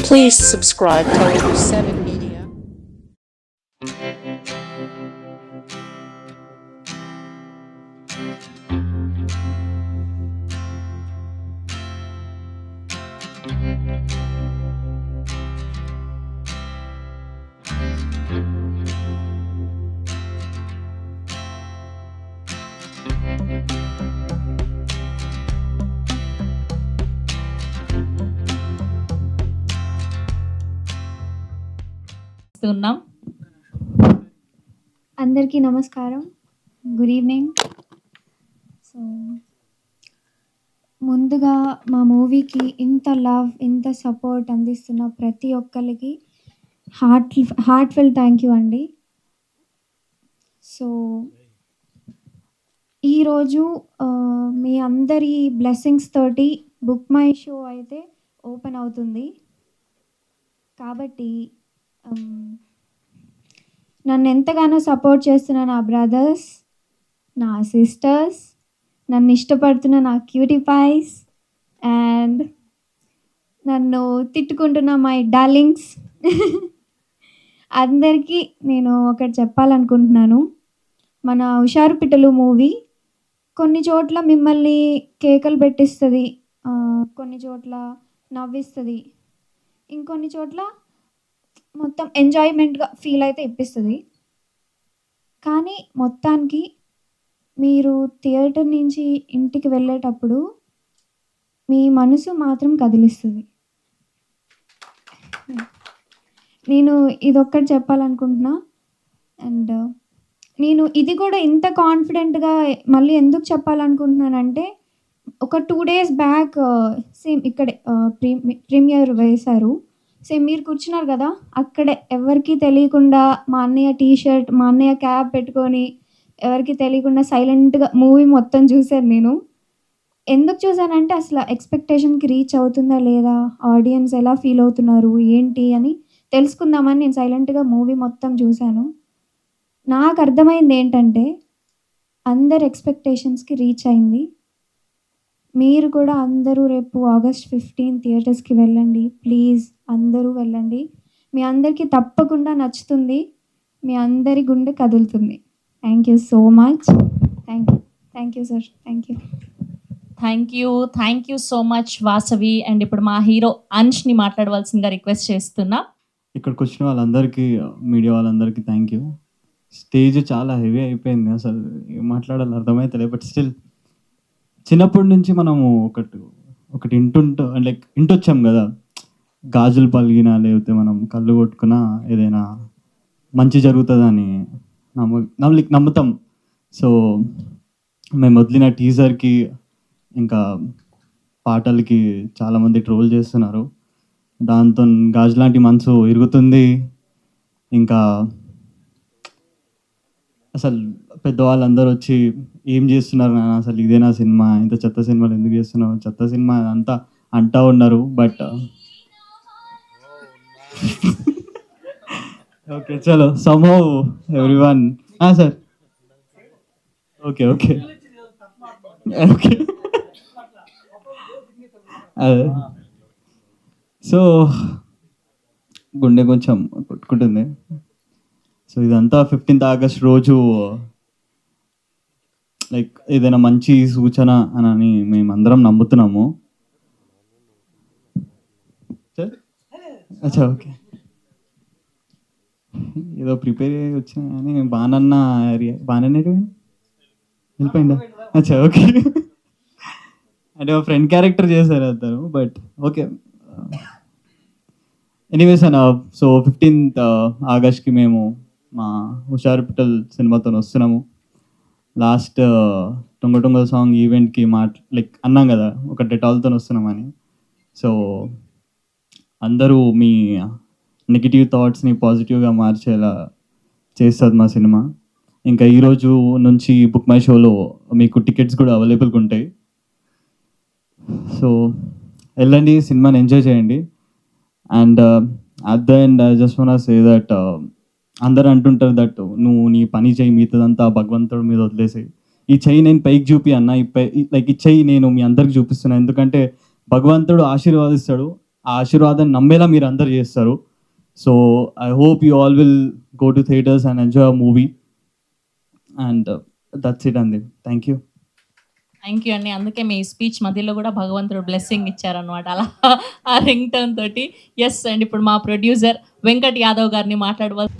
Please subscribe to 7 Media. ఉన్నాం. అందరికీ నమస్కారం, గుడ్ ఈవినింగ్. సో ముందుగా మా మూవీకి ఇంత లవ్, ఇంత సపోర్ట్ అందిస్తున్న ప్రతి ఒక్కరికి హార్ట్ఫుల్ థ్యాంక్ యూ అండి. సో ఈరోజు మీ అందరి బ్లెస్సింగ్స్ తోటి బుక్ మై షో అయితే ఓపెన్ అవుతుంది. కాబట్టి నన్ను ఎంతగానో సపోర్ట్ చేస్తున్న నా బ్రదర్స్, నా సిస్టర్స్, నన్ను ఇష్టపడుతున్న నా క్యూటీ పైస్ అండ్ నన్ను తిట్టుకుంటున్న మై డార్లింగ్స్ అందరికీ నేను ఒకటి చెప్పాలనుకుంటున్నాను. మన హుషారు పిట్టలు మూవీ కొన్ని చోట్ల మిమ్మల్ని కేకలు పెట్టిస్తుంది, కొన్ని చోట్ల నవ్విస్తుంది, ఇంకొన్ని చోట్ల మొత్తం ఎంజాయ్మెంట్గా ఫీల్ అయితే ఇప్పిస్తుంది. కానీ మొత్తానికి మీరు థియేటర్ నుంచి ఇంటికి వెళ్ళేటప్పుడు మీ మనసు మాత్రం కదిలిస్తుంది. నేను ఇదొక్కటి చెప్పాలనుకుంటున్నా. అండ్ నేను ఇది కూడా ఇంత కాన్ఫిడెంట్గా మళ్ళీ ఎందుకు చెప్పాలనుకుంటున్నానంటే, ఒక 2 days బ్యాక్ సేమ్ ఇక్కడే ప్రీమియర్ వేశారు. సేమ్ మీరు కూర్చున్నారు కదా, అక్కడే ఎవరికి తెలియకుండా మా అన్నయ్య టీషర్ట్, మా అన్నయ్య క్యాప్ పెట్టుకొని ఎవరికి తెలియకుండా సైలెంట్గా మూవీ మొత్తం చూశాను. నేను ఎందుకు చూసానంటే అసలు ఎక్స్పెక్టేషన్కి రీచ్ అవుతుందా లేదా, ఆడియన్స్ ఎలా ఫీల్ అవుతున్నారు ఏంటి అని తెలుసుకుందామని నేను సైలెంట్గా మూవీ మొత్తం చూశాను. నాకు అర్థమైంది ఏంటంటే అందరి ఎక్స్పెక్టేషన్స్కి రీచ్ అయింది. మీరు కూడా అందరూ రేపు August 15 థియేటర్స్కి వెళ్ళండి, ప్లీజ్ అందరూ వెళ్ళండి. మీ అందరికీ తప్పకుండా నచ్చుతుంది, మీ అందరి గుండె కదులుతుంది. Thank you so much. Thank you sir. Thank you so much Vasavi. And ఇప్పుడు మా హీరో అంష్ని మాట్లాడవలసిందిగా రిక్వెస్ట్ చేస్తున్నా. ఇక్కడికి వచ్చిన వాళ్ళందరికీ, మీడియా వాళ్ళందరికీ థ్యాంక్ యూ. స్టేజ్ చాలా హెవీ అయిపోయింది, అసలు ఏం మాట్లాడాలి అర్థమవుతలే. బట్ స్టిల్ చిన్నప్పటి నుంచి మనము ఒకటి ఇంటొచ్చాం కదా, గాజులు పలిగినా లేకపోతే మనం కళ్ళు కొట్టుకున్నా ఏదైనా మంచి జరుగుతుందని నమ్ముతాం. సో మేము వదిలిన టీజర్కి ఇంకా పాటలకి చాలామంది ట్రోల్ చేస్తున్నారు. దాంతో గాజు లాంటి మనసు ఇరుగుతుంది. ఇంకా అసలు పెద్దవాళ్ళందరూ వచ్చి ఏం చేస్తున్నారు నాన్న, అసలు ఇదేనా సినిమా, ఇంత చెత్త సినిమాలు ఎందుకు చేస్తున్నావు, చెత్త సినిమా అంతా అంటా ఉన్నారు. బట్ ఓకే చలో somehow everyone. Sir okay okay okay. So గుండె కొంచెం కొట్టుకుంటుంది. సో ఇదంతా 15th August రోజు లైక్ ఏదైనా మంచి సూచన అని మేమందరం నమ్ముతున్నాము. అచ్చా ఓకే, ఏదో ప్రిపేర్ అయ్యి వచ్చినా కానీ బాణన్న వెళ్ళిపోయిందా? అచ్చా ఓకే, అంటే మా ఫ్రెండ్ క్యారెక్టర్ చేశారు అతను. బట్ ఓకే ఎనీవేస్ అన్న. సో 15th Augustకి మేము మా హుషారు పిట్టల్ సినిమాతో వస్తున్నాము. లాస్ట్ టొంగ సాంగ్ ఈవెంట్కి అన్నాం కదా ఒక డెటాల్తో వస్తున్నామని. సో అందరూ మీ నెగిటివ్ థాట్స్ని పాజిటివ్గా మార్చేలా చేస్తుంది మా సినిమా. ఇంకా ఈరోజు నుంచి బుక్ మై షోలో మీకు టికెట్స్ కూడా అవైలబుల్గా ఉంటాయి. సో వెళ్ళండి, సినిమాని ఎంజాయ్ చేయండి. And at the end I just want say that అందరూ అంటుంటారు దట్ నువ్వు నీ పని చేయి, మిగతాదంతా భగవంతుడి మీద వదిలేసి, ఈ చెయ్యి నేను పైకి చూపి అన్న, ఈ చెయ్యి నేను మీ అందరికి చూపిస్తున్నాను. ఎందుకంటే భగవంతుడు ఆశీర్వాదిస్తాడు, ఆ ఆశీర్వాదాన్ని నమ్మేలా మీరు అందరు చేస్తారు. So I hope you all will go to theatres and enjoy a movie and that's it అండి. Thank you. థ్యాంక్ యూ అండి. అందుకే మీ స్పీచ్ మధ్యలో కూడా భగవంతుడు బ్లెస్సింగ్ ఇచ్చారనమాట అలా ఆ రింగ్ టోన్ తోటి. ఎస్ అండ్ ఇప్పుడు మా ప్రొడ్యూసర్ వెంకట్ యాదవ్ గారిని మాట్లాడవల్.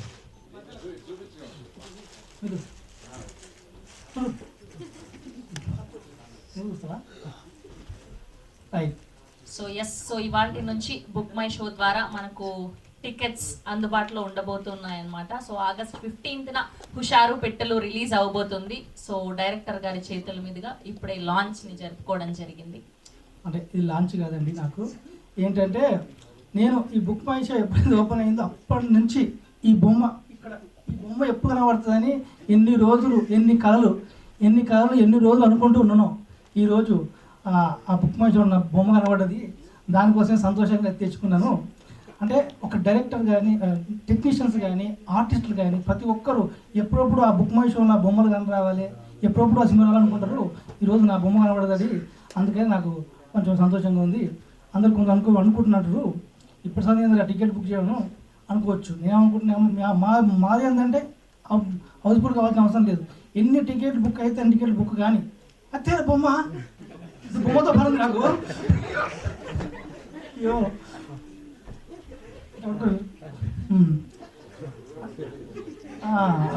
సో ఇవాళ నుంచి బుక్ మై షో ద్వారా మనకు టికెట్స్ అందుబాటులో ఉండబోతున్నాయన్నమాట. సో ఆగస్ట్ 15న హుషారు పెట్టెలు రిలీజ్ అవబోతుంది. సో డైరెక్టర్ గారి చేతుల మీదుగా ఇప్పుడే లాంచ్ని జరుపుకోవడం జరిగింది. అంటే ఇది లాంచ్ కాదండి, నాకు ఏంటంటే నేను ఈ బుక్ మై షో ఎప్పుడైతే ఓపెన్ అయిందో అప్పటి నుంచి ఈ బొమ్మ ఎప్పుడు కనబడుతుందని ఎన్ని రోజులు ఎన్ని కళలు ఎన్ని రోజులు అనుకుంటూ ఉన్నాను. ఈరోజు ఆ బుక్ మై షో ఉన్న బొమ్మ కనబడ్డది, దానికోసం సంతోషంగా తెచ్చుకున్నాను. అంటే ఒక డైరెక్టర్ కానీ టెక్నీషియన్స్ కానీ ఆర్టిస్టులు కానీ ప్రతి ఒక్కరు ఎప్పుడప్పుడు ఆ బుక్ మై షో నా బొమ్మలు కన రావాలి, ఎప్పుడప్పుడు ఆ సినిమా రావాలనుకుంటారు. ఈరోజు నా బొమ్మ కనబడదు, అందుకని నాకు కొంచెం సంతోషంగా ఉంది. అందరు కొంచెం అనుకుంటున్నారు ఇప్పుడు సమయంలో టికెట్ బుక్ చేయడం అనుకోవచ్చు. నేనేమనుకుంటున్నా మాది ఏంటంటే హౌస్ఫుల్ కావాల్సిన అవసరం లేదు. ఎన్ని టికెట్లు బుక్ అయితే అన్ని టికెట్లు బుక్ కానీ అంతే బొమ్మతో పడింది నాకు. అయ్యో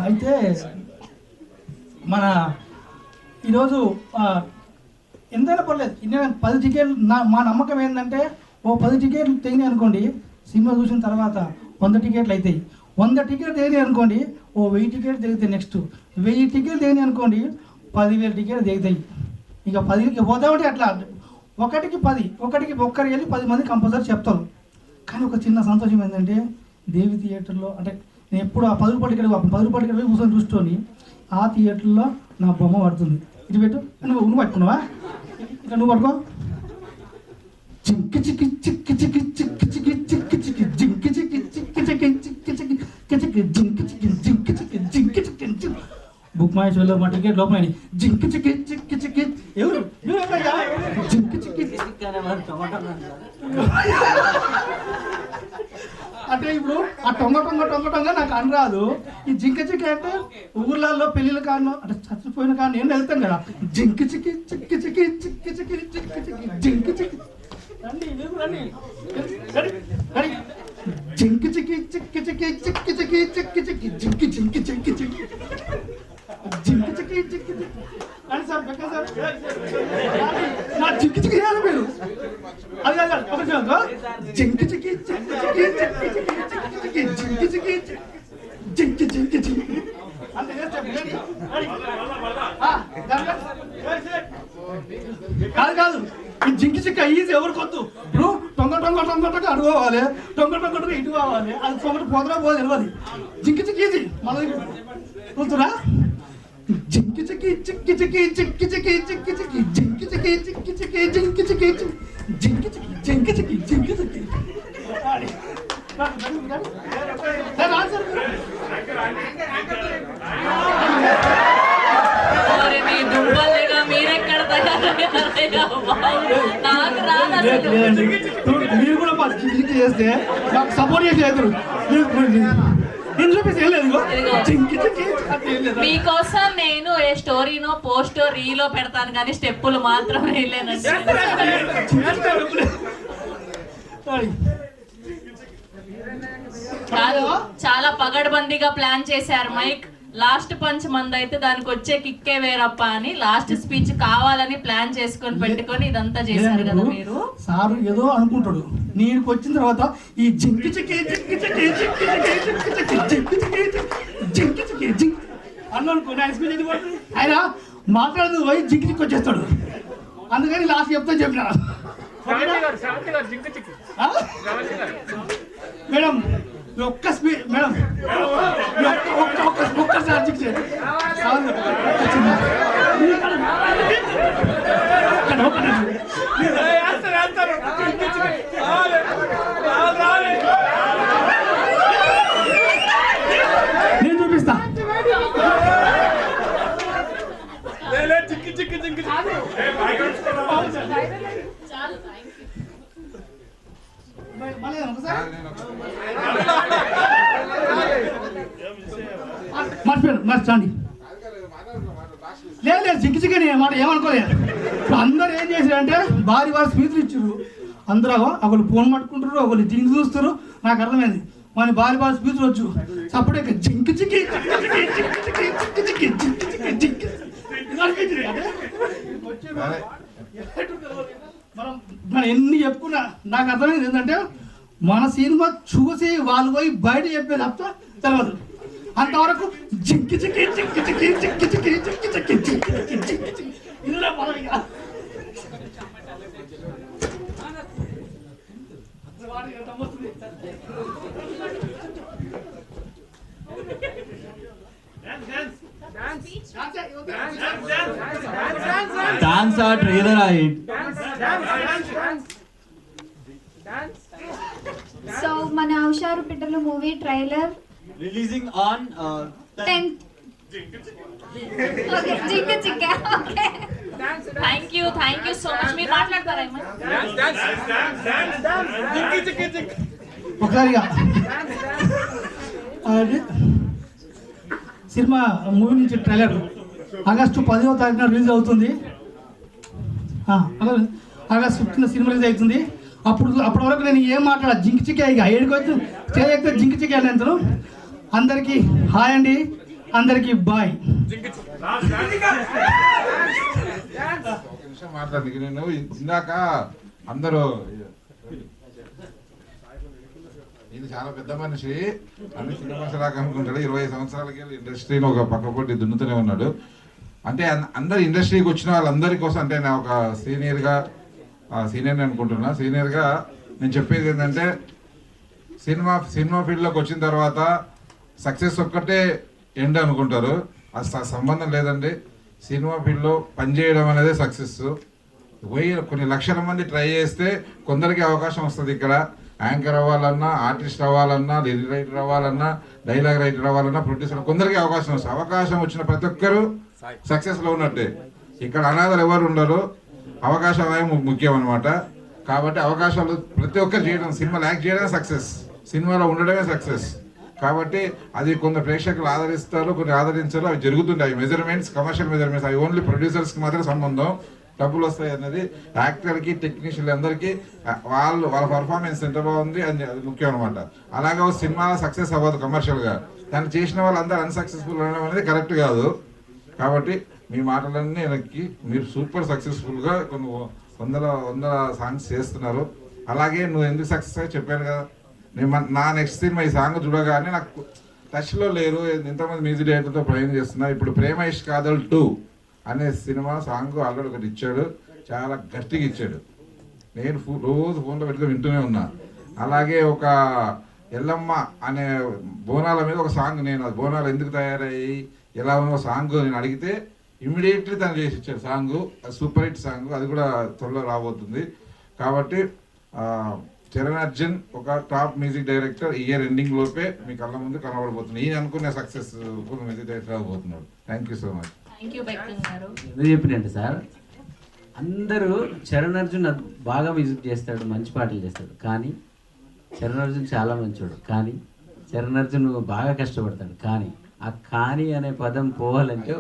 అయితే మన ఈరోజు ఎంతైనా పర్లేదు, 10 టికెట్లు మా నమ్మకం ఏంటంటే 10 టికెట్లు తెగినాయి అనుకోండి, సినిమా చూసిన తర్వాత 100 టికెట్లు అవుతాయి. 100 టికెట్లు తెగినాయి అనుకోండి, 1000 టికెట్లు తెగుతాయి. నెక్స్ట్ 1000 టికెట్లు తెగినాయి అనుకోండి, 10,000 టికెట్లు తెగుతాయి. ఇక 10కి పోతామంటే అట్లా ఒకటికి ఒక్కరికి వెళ్ళి 10 మంది కంపల్సరీ చెప్తారు. కానీ ఒక చిన్న సంతోషం ఏంటంటే దేవి థియేటర్లో అంటే నేను ఎప్పుడు ఆ 10 రూపాయల టికెట్ పోయి కూర్చొని చూసుకొని ఆ థియేటర్లో నా బొమ్మ పడుతుంది. ఇటు పెట్టు, నువ్వు పట్టుకున్నావా? ఇక నువ్వు పట్టుకో. చిక్కి చిక్కి చిక్కి చిక్కి చిక్కి చిక్కి చిక్కి చిక్కి జింకి చిక్కి చిక్కి చిక్కి చిక్కి చిక్కి చిక్కి జింకి చిక్కి జింకి చిక్కి జింకి చిక్కి బుక్ మై షోలో మా టికెట్ లోపల జింకి చిక్కి చిక్కి చిక్కి ఎవరు జింకి చిక్కి అంటే ఇప్పుడు ఆ టొంగ నాకు అనరాదు. ఈ జింక చిక్కి అంటే ఊర్లలో పెళ్ళిళ్ళ కారణం అంటే చచ్చిపోయిన కారణం నేను వెళ్తాం కదా. జింకి చిక్కి చిక్కి చిక్కి చిక్కి చిక్కి చిక్కి చిక్కి జింకి చిక్కి జింకి చిక్కి చిక్కి చిక్కి చిక్కి చిక్కి చిక్కి చిక్కి జింకి జింకి చిక్కి చిక్కి జింకి చిక్కి చిక్కి అని సార్ నా జింకి చిక్కి చేయాలి మీరు. అది కాదు ఒక జింకి చిక్కి చిక్కి చిక్కి చిక్కి చిక్కి జింకి చిక్కి జింకి జింకి జింకి అంటే కాదు ఈ జింకి చిక్క ఈజీ ఎవరు కొద్దు. ఇప్పుడు టొంగ అడుకోవాలి, టొంగ ఇటు కావాలి, అది పొగట పోతరా పోదు తెలియదు. జింకి చిక్కి ఈజీ మన కూతురా. జింకి చిక్కి చిక్కి చిక్కి చిక్కి చిక్కి చిక్కి చిక్కి జింకి చిక్కి చిక్కి చిక్కి జింకి చిక్కి జింకి చిక్కి జింకి చిక్కి జింకి చిక్కి మీరు కూడా చేస్తే నాకు సపోర్ట్ చేసేది మీకోసం నేను ఏ స్టోరీనో పోస్టో రీలో పెడతాను కానీ స్టెప్పులు మాత్రం వేయలేనండి. చాలా పగడ్బందీగా ప్లాన్ చేశారు మైక్. లాస్ట్ పంచ్ మంది అయితే దానికి వచ్చే కిక్కే వేరప్ప అని లాస్ట్ స్పీచ్ కావాలని ప్లాన్ చేసుకొని పెట్టుకొని ఇదంతా చేశారు కదా మీరు. సారు ఏదో అనుకుంటాడు, నీకు వచ్చిన తర్వాత ఈ జింకి చిక్కి జింకి చిక్కి జింకి చిక్కి జింకి చిక్కి జింకి చిక్కి జింకి అన్ననుకోండి ఆయన స్పీచ్ ఎందుకు ఆయన మాట్లాడదు పోయి జింకి చిక్కి వచ్చేస్తాడు. అందుకని లాస్ట్ చెప్పిన మేడం ఒక్క స్పీచ్ మేడం ఒక్కసారి జింకి నేను చూపిస్తా. మర్చిపోయాను మర్చండి. లేదు చిక్కి చిక్కని మాట ఏమనుకోలేదు. ఇప్పుడు అందరూ ఏం చేశారంటే భారీ వారి స్పీచ్లు ఇచ్చారు. అందరూ ఒకళ్ళు ఫోన్ పట్టుకుంటారు, ఒకళ్ళు జింక్ చూస్తారు. నాకు అర్థమైంది మన భారీ స్పీచ్లు వచ్చు. అప్పుడే జింకి చిక్కి మనం ఎన్ని చెప్పుకున్నా నాకు అర్థమైంది ఏంటంటే మన సినిమా చూసి వాళ్ళు పోయి బయట చెప్పేది తప్ప తెలియదు. అంతవరకు జింకి చిక్కి చిక్కి చిక్కి చిక్కి చిక్కి చిక్కి చిక్కి చిక్కి చిక్కి చిక్కి ఇందులో మొదలుగా డాన్స్ ఆ ట్రైలర్ ఆ సో మన హుషారు పిట్టలు movie trailer releasing on 10th. Okay చిక్క చిక్క. Okay thank you so much. మీరు మాట్లాడతారా ఒకసారిగా సినిమా మూవీ నుంచి ట్రైలర్ ఆగస్టు 10వ తారీఖున రిలీజ్ అవుతుంది. ఆగస్టు 15 సినిమా రిలీజ్ అవుతుంది. అప్పటి వరకు నేను ఏం మాట్లాడా జింకి చిక్కే ఇక ఏడుకొచ్చి స్టేజ్ ఎక్కితే జింకి చిక్కే నేను. అందరికీ హాయ్ అండి, అందరికీ బాయ్. మాట్లాడి నేను ఇందాక అందరూ ఇది చాలా పెద్ద మనిషి అన్ని సినిమా దాకా అనుకుంటాడు. 20 సంవత్సరాలకి ఇండస్ట్రీని ఒక పక్క పొట్టి దున్నుతూనే ఉన్నాడు. అంటే అందరు ఇండస్ట్రీకి వచ్చిన వాళ్ళందరి కోసం అంటే నేను ఒక సీనియర్ని అనుకుంటున్నా. సీనియర్గా నేను చెప్పేది ఏంటంటే సినిమా ఫీల్డ్లోకి వచ్చిన తర్వాత సక్సెస్ ఒక్కటే ఎండ్ అనుకుంటారు. అది సంబంధం లేదండి. సినిమా ఫీల్డ్లో పనిచేయడం అనేది సక్సెస్. కొన్ని లక్షల మంది ట్రై చేస్తే కొందరికి అవకాశం వస్తుంది. ఇక్కడ యాంకర్ అవ్వాలన్నా, ఆర్టిస్ట్ అవ్వాలన్నా, లిరిక్ రైటర్ అవ్వాలన్నా, డైలాగ్ రైటర్ అవ్వాలన్నా, ప్రొడ్యూసర్ కొందరికి అవకాశం వస్తుంది. అవకాశం వచ్చిన ప్రతి ఒక్కరు సక్సెస్లో ఉన్నట్టే. ఇక్కడ అనాథలు ఎవరు ఉండరు. అవకాశమే ముఖ్యం అనమాట. కాబట్టి అవకాశాలు ప్రతి ఒక్కరు చేయడం, సినిమాలు యాక్ట్ చేయడమే సక్సెస్, సినిమాలో ఉండడమే సక్సెస్. కాబట్టి అది కొందరు ప్రేక్షకులు ఆదరిస్తారు, కొన్ని ఆదరించారు. అవి జరుగుతుంటాయి. మెజర్మెంట్స్, కమర్షియల్ మెజర్మెంట్స్ అవి ఓన్లీ ప్రొడ్యూసర్స్కి మాత్రం సంబంధం. డబ్బులు వస్తాయి అన్నది యాక్టర్కి, టెక్నీషియన్ అందరికీ వాళ్ళ పర్ఫార్మెన్స్ ఎంత బాగుంది అని ముఖ్యం అనమాట. అలాగే ఒక సినిమా సక్సెస్ అవ్వదు కమర్షియల్గా. దాన్ని చేసిన వాళ్ళందరూ అన్సక్సెస్ఫుల్ అనడం అనేది కరెక్ట్ కాదు. కాబట్టి మీ మాటలన్నీ వెనక్కి మీరు సూపర్ సక్సెస్ఫుల్గా కొన్ని వందల సాంగ్స్ చేస్తున్నారు. అలాగే నువ్వు ఎందుకు సక్సెస్ అయ్యి చెప్పాను కదా. నేను నా నెక్స్ట్ సినిమా ఈ సాంగ్ చూడగానే నాకు టచ్లో లేరు. ఎంతమంది మ్యూజిక్ డైరెక్టర్తో ప్రయాణం చేస్తున్నారు. ఇప్పుడు ప్రేమ ఇష్ కాదల్ 2 అనే సినిమా సాంగ్ ఆల్రెడీ ఒకటి ఇచ్చాడు, చాలా గట్టిగా ఇచ్చాడు. నేను రోజు ఫోన్లో పెట్టుకొని వింటూనే ఉన్నా. అలాగే ఒక ఎల్లమ్మ అనే బోనాల మీద ఒక సాంగ్, నేను అది బోనాలు ఎందుకు తయారయ్యి ఎలా ఉన్న సాంగ్ నేను అడిగితే ఇమ్మీడియట్లీ తను చేసి ఇచ్చాడు సాంగ్. సూపర్ హిట్ సాంగ్, అది కూడా త్వరలో రాబోతుంది. కాబట్టి చరణ్ అర్జున్ ఒక top music director year ending లోపే మీ కళ్ళ ముందు కనబడబోతుంది. ఈయన అనుకునే సక్సెస్ మ్యూజిక్ డైరెక్టర్ అవబోతున్నాడు. Thank you so much. ఎందుకు చెప్పినంటే సార్, అందరూ చరణ్ అర్జున్ బాగా మ్యూజిక్ చేస్తాడు, మంచి పాటలు చేస్తాడు. కానీ చరణ్ అర్జున్ చాలా మంచోడు. కానీ చరణ్ అర్జున్ బాగా కష్టపడతాడు. కానీ అనే పదం పోవాలంటే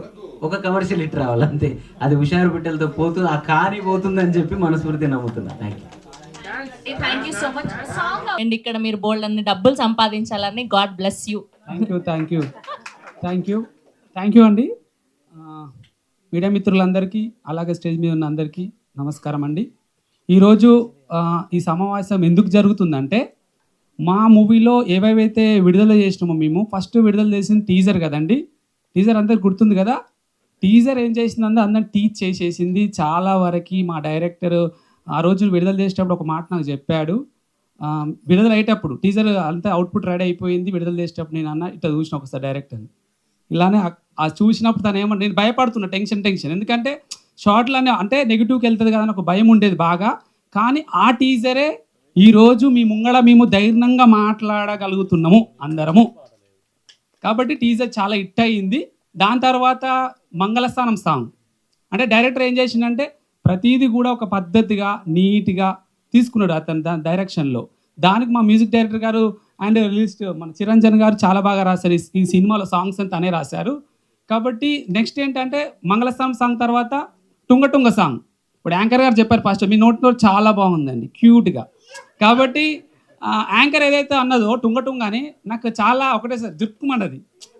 ఒక కమర్షియల్ హిట్ రావాలి అంతే. అది హుషారు బిడ్డలతో పోతుంది, ఆ కానీ పోతుందని చెప్పి మనస్ఫూర్తి నమ్ముతున్నా. Thank you so much. And ఇక్కడ మీరు బోల్డ్ అన్ని డబ్బులు సంపాదించాలని. God bless you. Thank you అండి. మీడియా మిత్రులందరికీ, అలాగే స్టేజ్ మీద ఉన్న అందరికీ నమస్కారం అండి. ఈరోజు ఈ సమావేశం ఎందుకు జరుగుతుందంటే, మా మూవీలో ఏవేవైతే విడుదల చేసినామో, మేము ఫస్ట్ విడుదల చేసిన టీజర్ కదండి. టీజర్ అందరికి గుర్తుంది కదా. టీజర్ ఏం చేసిందంటే అందరిని టీచ్ చేసేసింది చాలా వరకు. మా డైరెక్టర్ ఆ రోజు విడుదల చేసేటప్పుడు ఒక మాట నాకు చెప్పాడు. విడుదల అయ్యేటప్పుడు టీజర్ అంతా అవుట్పుట్ రెడీ అయిపోయింది. విడుదల చేసేటప్పుడు నేను అన్న ఇట్లా చూసిన ఒకసారి డైరెక్టర్ని. ఇలానే ఆ చూసినప్పుడు తను ఏమన్నా, నేను భయపడుతున్నా, టెన్షన్. ఎందుకంటే షార్ట్లనే అంటే నెగిటివ్కి వెళ్తుంది కదా అని ఒక భయం ఉండేది బాగా. కానీ ఆ టీజరే ఈరోజు మీ ముంగడ మేము ధైర్యంగా మాట్లాడగలుగుతున్నాము అందరము. కాబట్టి టీజర్ చాలా హిట్ అయ్యింది. దాని తర్వాత మంగళస్థానం సాంగ్ అంటే డైరెక్టర్ ఏం చేసిందంటే ప్రతిదీ కూడా ఒక పద్ధతిగా నీట్గా తీసుకున్నాడు అతను దాని డైరెక్షన్లో. దానికి మా మ్యూజిక్ డైరెక్టర్ గారు అండ్ లిస్ట్ మన చిరంజన్ గారు చాలా బాగా రాశారు. ఈ సినిమాలో సాంగ్స్ అని తనే రాశారు. కాబట్టి నెక్స్ట్ ఏంటంటే మంగళస్థానం సాంగ్ తర్వాత టుంగ సాంగ్. ఇప్పుడు యాంకర్ గారు చెప్పారు ఫస్ట్, మీ నోట్ చాలా బాగుందండి, క్యూట్గా. కాబట్టి యాంకర్ ఏదైతే అన్నదో టుంగ అని నాకు చాలా ఒకటేసారి దిక్కుమన్నది,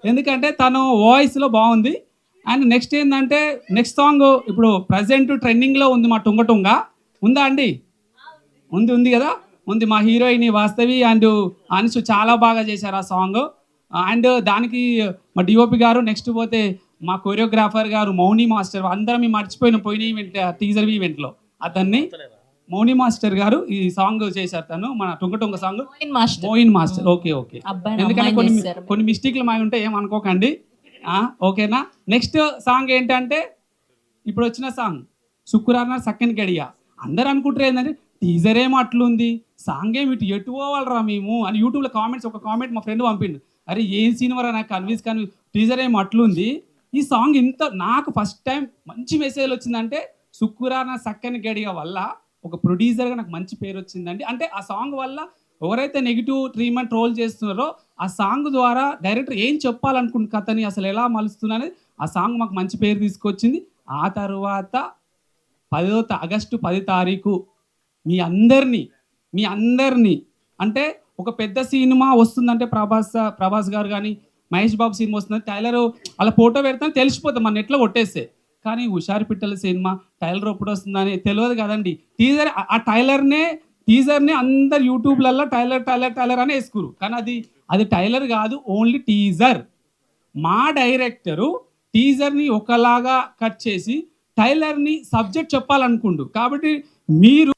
ఎందుకంటే తను వాయిస్లో బాగుంది. అండ్ నెక్స్ట్ ఏంటంటే నెక్స్ట్ సాంగ్ ఇప్పుడు ప్రజెంట్ ట్రెండింగ్లో ఉంది మా టుంగ ఉందా అండి? ఉంది కదా, ఉంది. మా హీరోయిన్ వాస్తవి అండ్ అనుషు చాలా బాగా చేశారు ఆ సాంగ్. అండ్ దానికి మా డిఓపి గారు, నెక్స్ట్ పోతే మా కొరియోగ్రాఫర్ గారు మౌని మాస్టర్, అందరం మేము మర్చిపోయిన పోయిన ఈవెంట్ టీజర్ ఈవెంట్లో అతన్ని మౌని మాస్టర్ గారు ఈ సాంగ్ చేశారు. తను మన టుంగ సాంగ్ మోయిన్ మాస్టర్. ఓకే ఎందుకంటే కొన్ని మిస్టేక్లు మావి ఉంటే ఏమనుకోకండి, ఓకేనా. నెక్స్ట్ సాంగ్ ఏంటంటే ఇప్పుడు వచ్చిన సాంగ్ శుక్రవారం సెకండ్ గడియ. అందరు అనుకుంటారు ఏంటంటే టీజర్ ఏమో అట్లుంది, సాంగ్ ఏమి ఎటు పోవాలరా మేము అని యూట్యూబ్లో కామెంట్స్. ఒక కామెంట్ మా ఫ్రెండ్ పంపిండు, అరే ఏం సినిమా నాకు కన్విన్స్ టీజర్ ఏమో అట్లుంది. ఈ సాంగ్ ఇంత నాకు ఫస్ట్ టైం మంచి మెసేజ్ వచ్చిందంటే శుక్రవారం సెకండ్ గడియ వల్ల ఒక ప్రొడ్యూసర్గా నాకు మంచి పేరు వచ్చిందండి. అంటే ఆ సాంగ్ వల్ల ఎవరైతే నెగిటివ్ ట్రీట్మెంట్ రోల్ చేస్తున్నారో ఆ సాంగ్ ద్వారా డైరెక్టర్ ఏం చెప్పాలనుకుంటు కథని అసలు ఎలా మలుస్తున్నది ఆ సాంగ్ మాకు మంచి పేరు తీసుకొచ్చింది. ఆ తర్వాత ఆగస్టు 10 తారీఖు మీ అందరినీ అంటే ఒక పెద్ద సినిమా వస్తుందంటే ప్రభాస్ గారు కానీ మహేష్ బాబు సినిమా వస్తుందంటే టైలర్ అలా ఫోటో పెడతాను తెలిసిపోతాం మన నెట్లో కొట్టేస్తే. కానీ హుషారు పిట్టల సినిమా టైలర్ ఎప్పుడు వస్తుందని తెలియదు కదండి. ఆ టీజర్నే అందరు యూట్యూబ్లలో టైలర్ అని వేసుకురు, కానీ అది టైలర్ కాదు, ఓన్లీ టీజర్. మా డైరెక్టరు టీజర్ని ఒకలాగా కట్ చేసి టైలర్ని సబ్జెక్ట్ చెప్పాలనుకుండు. కాబట్టి మీరు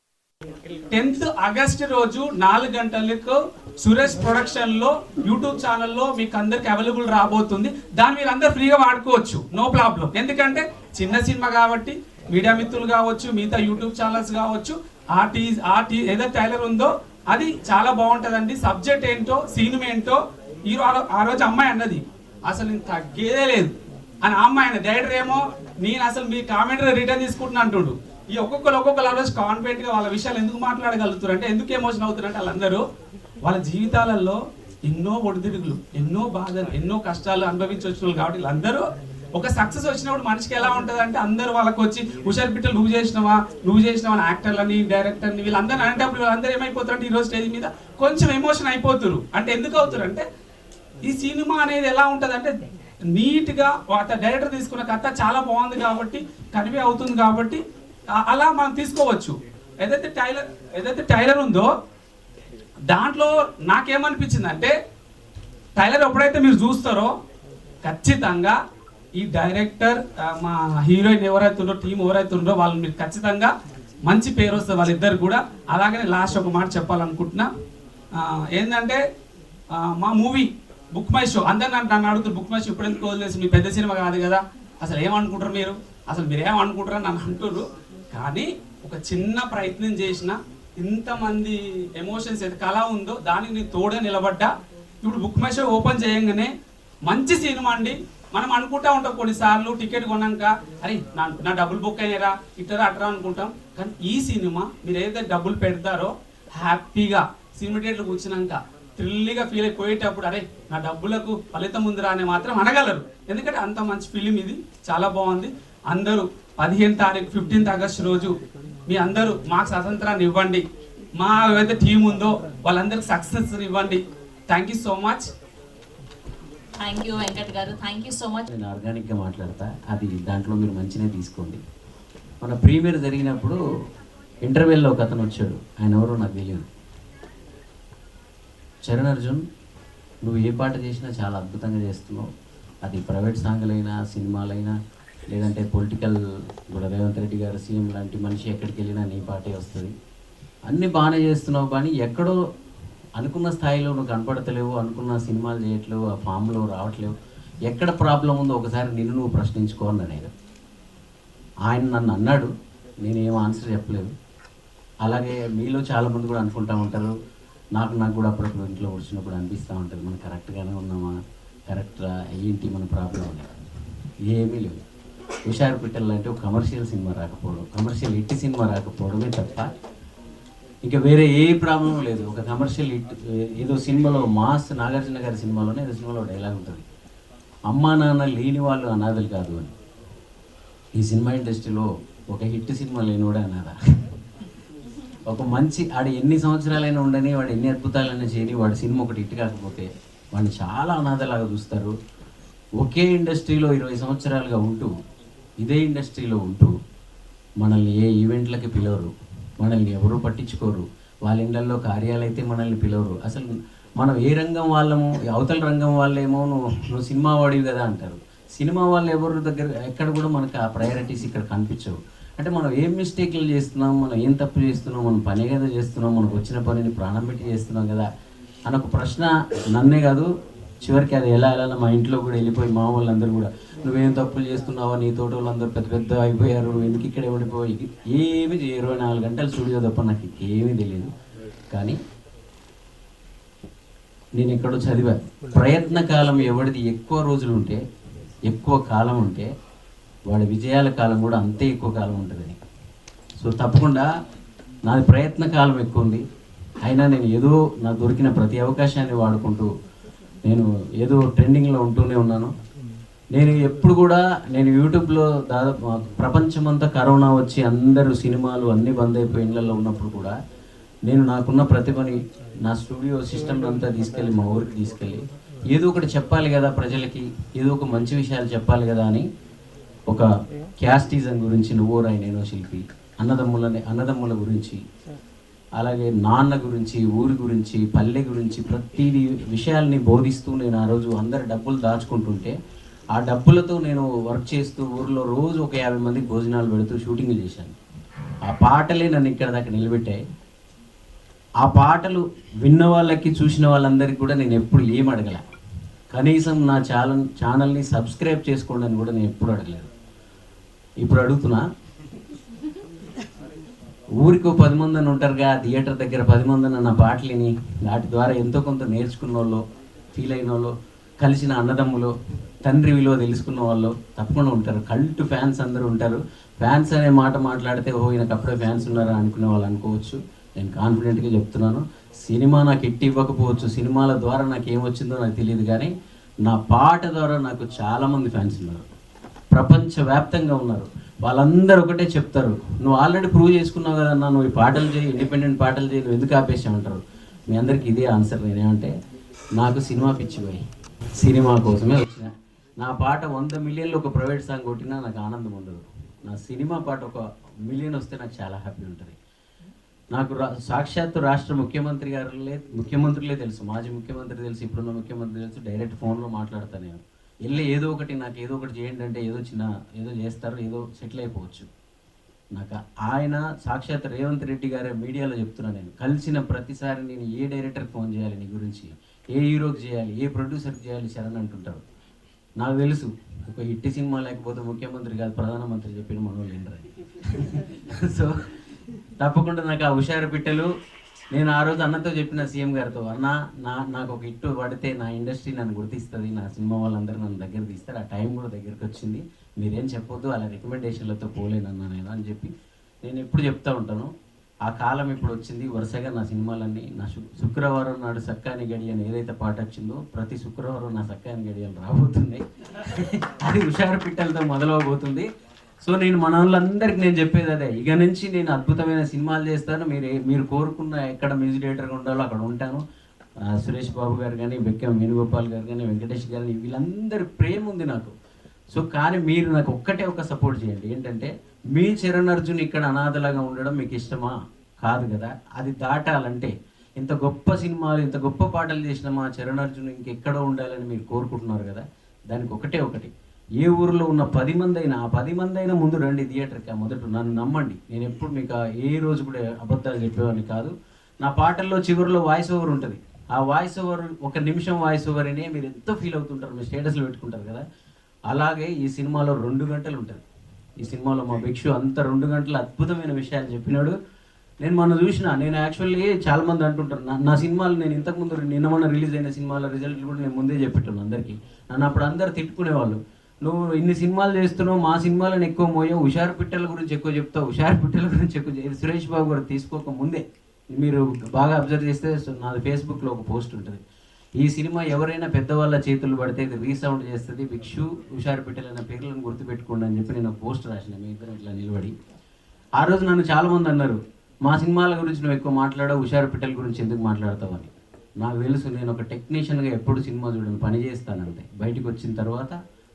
10th ఆగస్ట్ రోజు 4 గంటలకు సురేష్ ప్రొడక్షన్లో యూట్యూబ్ ఛానల్లో మీకు అందరికి అవైలబుల్ రాబోతుంది. దాన్ని మీరు అందరు ఫ్రీగా వాడుకోవచ్చు, నో ప్రాబ్లం. ఎందుకంటే చిన్న సినిమా కాబట్టి మీడియా మిత్రులు కావచ్చు, మిగతా యూట్యూబ్ ఛానల్స్ కావచ్చు, ఏదైతే టైలర్ ఉందో అది చాలా బాగుంటుందండి. సబ్జెక్ట్ ఏంటో సినిమా ఏంటో ఆ రోజు అమ్మాయి అన్నది అసలు నేను తగ్గేదే లేదు అని. ఆ అమ్మాయి అన్నది, డైరెక్టర్ ఏమో నేను అసలు మీ కామెంట్ రిటర్న్ తీసుకుంటున్నా అంటుడు. ఈ ఒక్కొక్కరు ఆ రోజు కాన్ఫిడెంట్గా వాళ్ళ విషయాలు ఎందుకు మాట్లాడగలుగుతారు అంటే, ఎందుకు ఎమోషన్ అవుతారంటే వాళ్ళందరూ వాళ్ళ జీవితాలలో ఎన్నో ఒడిదుడుగులు, ఎన్నో బాధలు, ఎన్నో కష్టాలు అనుభవించి వచ్చిన కాబట్టి వీళ్ళందరూ ఒక సక్సెస్ వచ్చినప్పుడు మనిషికి ఎలా ఉంటుంది అంటే అందరూ వాళ్ళకి వచ్చి హుషారు పిట్టలు నువ్వు చేసినావా అని యాక్టర్లని డైరెక్టర్ని వీళ్ళందరూ అనేటప్పుడు వీళ్ళందరూ ఏమైపోతారు అంటే ఈరోజు స్టేజ్ మీద కొంచెం ఎమోషన్ అయిపోతారు. అంటే ఎందుకు అవుతారు అంటే ఈ సినిమా అనేది ఎలా ఉంటుంది అంటే నీట్గా డైరెక్టర్ తీసుకున్న కథ చాలా బాగుంది కాబట్టి కన్వే అవుతుంది కాబట్టి అలా మనం తీసుకోవచ్చు. ఏదైతే టైలర్ ఉందో దాంట్లో నాకేమనిపించింది అంటే టైలర్ ఎప్పుడైతే మీరు చూస్తారో ఖచ్చితంగా ఈ డైరెక్టర్ మా హీరోయిన్ ఎవరైతే ఉందో టీం ఎవరైతే ఉందో వాళ్ళు మీరు ఖచ్చితంగా మంచి పేరు వస్తుంది వాళ్ళిద్దరు కూడా. అలాగనే లాస్ట్ ఒక మాట చెప్పాలనుకుంటున్నా, ఏంటంటే మా మూవీ బుక్ మై షో అందరు నన్ను అడుగుతారు, బుక్ మై షో ఇప్పుడు ఎందుకు వదిలేసి మీ పెద్ద సినిమా కాదు కదా, అసలు ఏమనుకుంటారు మీరు, అసలు మీరేమనుకుంటారని నన్ను అంటున్నారు. కానీ ఒక చిన్న ప్రయత్నం చేసిన ఇంతమంది ఎమోషన్స్ ఏది కళ ఉందో దానికి నేను తోడే నిలబడ్డా. ఇప్పుడు బుక్ మై షో ఓపెన్ చేయంగానే మంచి సినిమా అండి. మనం అనుకుంటా ఉంటాం కొన్నిసార్లు టికెట్ కొన్నాక అరే నా డబ్బులు బుక్ అయినారా ఇట్టరా అట్రా అనుకుంటాం. కానీ ఈ సినిమా మీరు ఏదైతే డబ్బులు పెడతారో హ్యాపీగా సినిమా థియేటర్కి కూర్చున్నాక థ్రిల్లీగా ఫీల్ అయిపోయేటప్పుడు అరే నా డబ్బులకు ఫలితం ఉందిరా అని మాత్రం అనగలరు. ఎందుకంటే అంత మంచి ఫిలిం ఇది, చాలా బాగుంది. అందరూ 15 తారీఖు 15th ఆగస్టు రోజు మీ అందరూ మాకు స్వతంత్రాన్ని ఇవ్వండి, మా ఏదైతే టీం ఉందో వాళ్ళందరికి సక్సెస్ ఇవ్వండి. Thank you so much. Thank you Venkat గారు, థ్యాంక్ యూ సో మచ్. నేను ఆర్గానిక్గా మాట్లాడతా, అది దాంట్లో మీరు మంచిగా తీసుకోండి. మన ప్రీమియర్ జరిగినప్పుడు ఇంటర్వెల్లో ఒక అతను వచ్చాడు, ఆయన ఎవరో నాకు తెలియదు. చరణ్ అర్జున్ నువ్వు ఏ పాట చేసినా చాలా అద్భుతంగా చేస్తున్నావు, అది ప్రైవేట్ సాంగ్లైనా సినిమాలైనా లేదంటే పొలిటికల్ కూడా రేవంత్ రెడ్డి గారు సీఎం లాంటి మనిషి ఎక్కడికి వెళ్ళినా నీ పాటే వస్తుంది, అన్నీ బాగానే చేస్తున్నావు. కానీ ఎక్కడో అనుకున్న స్థాయిలో నువ్వు కనపడతలేవు, అనుకున్న సినిమాలు చేయట్లేవు, ఆ ఫామ్లో రావట్లేవు, ఎక్కడ ప్రాబ్లం ఉందో ఒకసారి నిన్ను నువ్వు ప్రశ్నించుకో అన్నాడు ఆయన నన్ను అన్నాడు, నేనేం ఆన్సర్ చెప్పలేదు. అలాగే మీలో చాలామంది కూడా అనుకుంటూ ఉంటారు, నాకు కూడా అప్పుడప్పుడు ఇంట్లో వచ్చినప్పుడు అనిపిస్తూ ఉంటుంది మనం కరెక్ట్గానే ఉన్నామా, కరెక్ట్గా ఏంటి మన ప్రాబ్లం అనేది. ఏమీ లేవు. హుషారు పిట్టలు అంటే ఒక కమర్షియల్ సినిమా రాకపోవడం, కమర్షియల్ హిట్ సినిమా రాకపోవడమే తప్ప ఇంకా వేరే ఏ ప్రాబ్లం లేదు. ఒక కమర్షియల్ హిట్. ఏదో సినిమాలో మాస్ నాగార్జున గారి సినిమాలోనే ఏదో సినిమాలో డైలాగ్ ఉంటుంది, అమ్మా నాన్న లేని వాళ్ళు అనాథలు కాదు అని. ఈ సినిమా ఇండస్ట్రీలో ఒక హిట్ సినిమా లేనివాడే అనాథ. ఒక మంచి ఆడు ఎన్ని సంవత్సరాలైనా ఉండని, వాడు ఎన్ని అద్భుతాలైనా చేయని, వాడి సినిమా ఒకటి హిట్ కాకపోతే వాడిని చాలా అనాథలాగా చూస్తారు. ఒకే ఇండస్ట్రీలో 20 సంవత్సరాలుగా ఉంటూ, ఇదే ఇండస్ట్రీలో ఉంటూ మనల్ని ఏ ఈవెంట్లకి పిలవరు, మనల్ని ఎవరు పట్టించుకోరు, వాళ్ళ ఇళ్ళల్లో కార్యాలు అయితే మనల్ని పిలవరు. అసలు మనం ఏ రంగం వాళ్ళము, అవతల రంగం వాళ్ళేమో నువ్వు సినిమా వాడివి కదా అంటారు. సినిమా వాళ్ళు ఎవరి దగ్గర ఎక్కడ కూడా మనకు ఆ ప్రయారిటీస్ ఇక్కడ కనిపించవు. అంటే మనం ఏం మిస్టేక్లు చేస్తున్నాం, మనం ఏం తప్పు చేస్తున్నాం, మనం పని కదా చేస్తున్నాం, మనకు వచ్చిన పనిని ప్రాణం పెట్టి చేస్తున్నాం కదా అని ఒక ప్రశ్న నన్నే కాదు, చివరికి అది ఎలా మా ఇంట్లో కూడా వెళ్ళిపోయి మా వాళ్ళందరూ కూడా నువ్వేం తప్పులు చేస్తున్నావో, నీ తోట వాళ్ళందరూ పెద్ద పెద్ద అయిపోయారు, నువ్వు ఎందుకు ఇక్కడే ఉండిపోయి ఏమి 24 గంటలు స్టూడియో తప్ప నాకు ఏమీ తెలియదు. కానీ నేను ఎక్కడో చదివా, ప్రయత్న కాలం ఎవరిది ఎక్కువ రోజులు ఉంటే, ఎక్కువ కాలం ఉంటే వాడి విజయాల కాలం కూడా అంతే ఎక్కువ కాలం ఉంటుందని. సో తప్పకుండా నాది ప్రయత్న కాలం ఎక్కువ ఉంది. అయినా నేను ఏదో నాకు దొరికిన ప్రతి అవకాశాన్ని వాడుకుంటూ నేను ఏదో ట్రెండింగ్లో ఉంటూనే ఉన్నాను. నేను ఎప్పుడు కూడా నేను యూట్యూబ్లో దాదాపు ప్రపంచమంతా కరోనా వచ్చి అందరూ సినిమాలు అన్నీ బంద్ అయిపోయి ఇళ్ళల్లో ఉన్నప్పుడు కూడా నేను నాకున్న ప్రతిభని నా స్టూడియో సిస్టమ్ అంతా తీసుకెళ్ళి మా ఊరికి తీసుకెళ్ళి ఏదో ఒకటి చెప్పాలి కదా ప్రజలకి, ఏదో ఒక మంచి విషయాలు చెప్పాలి కదా అని ఒక క్యాస్టిజం గురించి, నువ్వో రాయి నేనో శిల్పి, అన్నదమ్ముల గురించి, అలాగే నాన్న గురించి, ఊరి గురించి, పల్లె గురించి ప్రతి విషయాల్ని బోధిస్తూ నేను ఆ రోజు అందరు డబ్బులు దాచుకుంటుంటే ఆ డబ్బులతో నేను వర్క్ చేస్తూ ఊర్లో రోజు ఒక 50 మందికి భోజనాలు పెడుతూ షూటింగ్లు చేశాను. ఆ పాటలే నన్ను ఇక్కడ దాకా నిలబెట్టాయి. ఆ పాటలు విన్న వాళ్ళకి, చూసిన వాళ్ళందరికీ కూడా నేను ఎప్పుడు ఏం అడగల. కనీసం నా ఛానల్ని సబ్స్క్రైబ్ చేసుకోండి అని కూడా నేను ఎప్పుడు అడగలేదు. ఇప్పుడు అడుగుతున్నా, ఊరికి 10 మంది అని ఉంటారుగా, థియేటర్ దగ్గర 10 మంది నా పాటలని వాటి ద్వారా ఎంతో కొంత నేర్చుకున్న వాళ్ళు, ఫీల్ అయిన వాళ్ళు, కలిసిన అన్నదమ్ములు, తండ్రి విలువ తెలుసుకున్న వాళ్ళు తప్పకుండా ఉంటారు. కల్ట్ ఫ్యాన్స్ అందరూ ఉంటారు. ఫ్యాన్స్ అనే మాట మాట్లాడితే ఓహో ఈయనకు అప్పుడే ఫ్యాన్స్ ఉన్నారా అనుకునే వాళ్ళు అనుకోవచ్చు. నేను కాన్ఫిడెంట్గా చెప్తున్నాను, సినిమా నాకు ఎట్టి ఇవ్వకపోవచ్చు, సినిమాల ద్వారా నాకు ఏమొచ్చిందో నాకు తెలియదు, కానీ నా పాట ద్వారా నాకు చాలామంది ఫ్యాన్స్ ఉన్నారు, ప్రపంచవ్యాప్తంగా ఉన్నారు. వాళ్ళందరూ ఒకటే చెప్తారు, నువ్వు ఆల్రెడీ ప్రూవ్ చేసుకున్నావు కదన్నా, నువ్వు ఈ పాటలు చేయి, ఇండిపెండెంట్ పాటలు చేయి, నువ్వు ఎందుకు ఆపేసామంటారు. మీ అందరికి ఇదే ఆన్సర్. నేనేమంటే నాకు సినిమా పిచ్చిపోయి సినిమా కోసమే వచ్చిన. నా పాట 100 మిలియన్లు ఒక ప్రైవేట్ సాంగ్ కొట్టినా నాకు ఆనందం ఉండదు. నా సినిమా పాట 1 మిలియన్ వస్తే నాకు చాలా హ్యాపీ ఉంటుంది. నాకు సాక్షాత్తు రాష్ట్ర ముఖ్యమంత్రులే తెలుసు, మాజీ ముఖ్యమంత్రి తెలుసు, ఇప్పుడున్న ముఖ్యమంత్రి తెలుసు. డైరెక్ట్ ఫోన్లో మాట్లాడతాను నేను, వెళ్ళి ఏదో ఒకటి నాకు ఏదో ఒకటి చేయండి అంటే ఏదో చేస్తారు, ఏదో సెటిల్ అయిపోవచ్చు. నాకు ఆయన సాక్షాత్ రేవంత్ రెడ్డి గారే మీడియాలో చెప్తున్నాను, నేను కలిసిన ప్రతిసారి నేను ఏ డైరెక్టర్కి ఫోన్ చేయాలి నీ గురించి, ఏ హీరోకి చేయాలి, ఏ ప్రొడ్యూసర్కి చేయాలి శరణ్ అంటుంటారు. నాకు తెలుసు ఒక హిట్ సినిమా లేకపోతే ముఖ్యమంత్రి కాదు ప్రధానమంత్రి చెప్పిన మనోళ్ళు ఏంటని. సో తప్పకుండా నాకు ఆ హుషారు పిట్టలు, నేను ఆ రోజు అన్నతో చెప్పిన సీఎం గారితో, అన్న నాకు ఒక హిట్ పడితే నా ఇండస్ట్రీ నన్ను గుర్తిస్తుంది, నా సినిమా వాళ్ళందరూ నన్ను దగ్గర తీస్తారు. ఆ టైం కూడా దగ్గరికి వచ్చింది, మీరేం చెప్పొద్దు, అలా రికమెండేషన్లతో పోలేనన్నా నేను అని చెప్పి నేను ఎప్పుడు చెప్తూ ఉంటాను. ఆ కాలం ఇప్పుడు వచ్చింది. వరుసగా నా సినిమాలన్నీ నా శుక్రవారం నాడు సక్కాని గడి అని ఏదైతే పాట వచ్చిందో ప్రతి శుక్రవారం నా సక్కాని గడియలు రాబోతున్నాయి. అది హుషారు పిట్టలతో మొదలవబోతుంది. సో నేను మన వాళ్ళందరికీ నేను చెప్పేది అదే, ఇక నుంచి నేను అద్భుతమైన సినిమాలు చేస్తాను. మీరు కోరుకున్న ఎక్కడ మ్యూజిక్ డైరెక్టర్గా ఉండాలో అక్కడ ఉంటాను. సురేష్ బాబు గారు కానీ, బెక్కం వేణుగోపాల్ గారు కానీ, వెంకటేష్ గారు, వీళ్ళందరి ప్రేమ ఉంది నాకు. సో కానీ మీరు నాకు ఒక్కటే ఒక సపోర్ట్ చేయండి, ఏంటంటే మీ చరణ్ అర్జున్ ఇక్కడ అనాథలాగా ఉండడం మీకు ఇష్టమా? కాదు కదా. అది దాటాలంటే ఇంత గొప్ప సినిమాలు, ఇంత గొప్ప పాటలు చేసిన మా చరణ్ అర్జున్ ఇంకెక్కడో ఉండాలని మీరు కోరుకుంటున్నారు కదా. దానికి ఒకటి, ఏ ఊరిలో ఉన్న 10 మంది అయినా, ఆ 10 మంది అయినా ముందు రండి థియేటర్కి. మొదట నన్ను నమ్మండి, నేను ఎప్పుడు మీకు ఏ రోజు కూడా అబద్ధాలు చెప్పేవాడిని కాదు. నా పాటల్లో చివరిలో వాయిస్ ఓవర్ ఉంటుంది. ఆ వాయిస్ ఓవర్ 1 నిమిషం వాయిస్ ఓవర్ అనే మీరు ఎంతో ఫీల్ అవుతుంటారు, మీరు స్టేటస్లో పెట్టుకుంటారు కదా. అలాగే ఈ సినిమాలో 2 గంటలు ఉంటుంది. ఈ సినిమాలో మా భిక్షు అంత 2 గంటలు అద్భుతమైన విషయాలు చెప్పినాడు. నేను మొన్న చూసిన, నేను యాక్చువల్లీ చాలామంది అంటుంటారు నా సినిమాలు, నేను ఇంతకుముందు నిన్న రిలీజ్ అయిన సినిమాల రిజల్ట్ కూడా నేను ముందే చెప్పేటాను అందరికీ. నన్ను అప్పుడు అందరు తిట్టుకునేవాళ్ళు, నువ్వు ఇన్ని సినిమాలు చేస్తున్నావు, మా సినిమాలను ఎక్కువ మోయవు, హుషారు పిట్టల గురించి ఎక్కువ చెప్తావు, హుషారు పిట్టల గురించి ఎక్కువ సురేష్ బాబు గారు తీసుకోక ముందే మీరు బాగా అబ్జర్వ్ చేస్తే నాది ఫేస్బుక్లో ఒక పోస్ట్ ఉంటుంది, ఈ సినిమా ఎవరైనా పెద్దవాళ్ళ చేతులు పడితే ఇది రీసౌండ్ చేస్తుంది, భిక్షు హుషారు పిట్టలు అనే పేర్లను గుర్తుపెట్టుకోండి అని చెప్పి నేను ఒక పోస్ట్ రాసిన మీ ఇద్దరు ఇట్లా నిలబడి. ఆ రోజు నన్ను చాలామంది అన్నారు, మా సినిమాల గురించి నువ్వు ఎక్కువ మాట్లాడావు, హుషారు పిట్టల గురించి ఎందుకు మాట్లాడతావు అని. నాకు తెలుసు, నేను ఒక టెక్నీషియన్గా ఎప్పుడు సినిమా చూడను, పని చేస్తానంతే. బయటకు వచ్చిన తర్వాత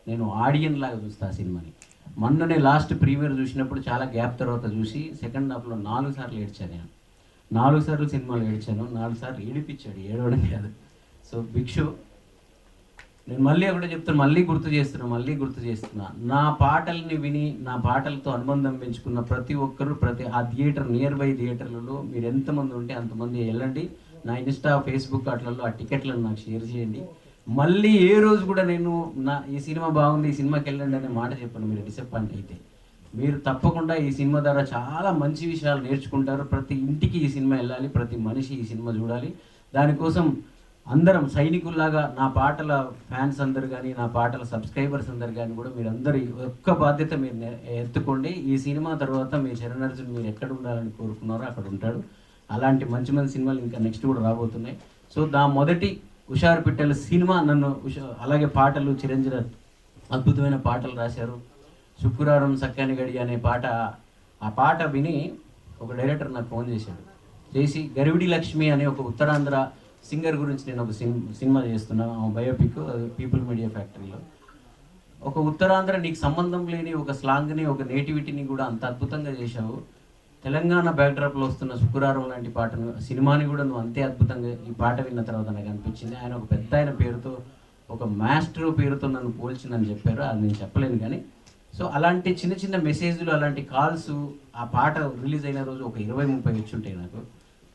నేను ఆడియన్ లాగా చూస్తాను ఆ సినిమాని. మొన్ననే లాస్ట్ ప్రీమియర్ చూసినప్పుడు చాలా గ్యాప్ తర్వాత చూసి సెకండ్ హాఫ్లో 4 సార్లు ఏడ్చాను. నేను 4 సార్లు సినిమాలు ఏడ్చాను, 4 సార్లు ఏడిపించాడు, ఏడవడం కాదు. సో భిక్షు, నేను మళ్ళీ ఒకటే చెప్తాను, మళ్ళీ గుర్తు చేస్తున్నా, నా పాటల్ని విని నా పాటలతో అనుబంధం పెంచుకున్న ప్రతి ఒక్కరు, ఆ థియేటర్ నియర్ బై థియేటర్లలో మీరు ఎంతమంది ఉంటే అంతమంది వెళ్ళండి. నా ఇన్స్టా ఫేస్బుక్ అట్లలో ఆ టికెట్లను నాకు షేర్ చేయండి. మళ్ళీ ఏ రోజు కూడా నేను ఈ సినిమా బాగుంది, ఈ సినిమాకి వెళ్ళండి అనే మాట చెప్పండి. మీరు డిసప్పాయింట్ అయితే మీరు తప్పకుండా ఈ సినిమా ద్వారా చాలా మంచి విషయాలు నేర్చుకుంటారు. ప్రతి ఇంటికి ఈ సినిమా వెళ్ళాలి, ప్రతి మనిషి ఈ సినిమా చూడాలి. దానికోసం అందరం సైనికుల్లాగా నా పాటల ఫ్యాన్స్ అందరు కానీ, నా పాటల సబ్స్క్రైబర్స్ అందరు కానీ కూడా మీరందరూ ఒక్క బాధ్యత మీరు ఎత్తుకోండి. ఈ సినిమా తర్వాత మీ చరణ్ అర్జున్ మీరు ఎక్కడ ఉండాలని కోరుకున్నారో అక్కడ ఉంటాడు. అలాంటి మంచి మంచి సినిమాలు ఇంకా నెక్స్ట్ కూడా రాబోతున్నాయి. సో మొదటి హుషారు పిట్టల సినిమా నన్ను అలాగే పాటలు చిరంజీవి అద్భుతమైన పాటలు రాశారు. శుక్రవారం సక్కని గడి అనే పాట, ఆ పాట విని ఒక డైరెక్టర్ నాకు ఫోన్ చేసి గరివిడి లక్ష్మి అనే ఒక ఉత్తరాంధ్ర సింగర్ గురించి నేను ఒక సినిమా చేస్తున్నాను, బయోపిక్, పీపుల్ మీడియా ఫ్యాక్టరీలో. ఒక ఉత్తరాంధ్ర నీకు సంబంధం లేని ఒక స్లాంగ్ని, ఒక నేటివిటీని కూడా అంత అద్భుతంగా చేశావు. తెలంగాణ బ్యాక్డ్రాప్లో వస్తున్న శుక్రవారం లాంటి పాటను, సినిమాని కూడా నువ్వు అంతే అద్భుతంగా ఈ పాట విన్న తర్వాత నాకు అనిపించింది. ఆయన ఒక పెద్ద ఆయన పేరుతో, ఒక మాస్టర్ పేరుతో నన్ను పోల్చిందని చెప్పారు, అది నేను చెప్పలేను కానీ. సో అలాంటి చిన్న చిన్న మెసేజ్లు, అలాంటి కాల్స్, ఆ పాట రిలీజ్ అయిన రోజు ఒక 20-30 వచ్చి ఉంటాయి నాకు.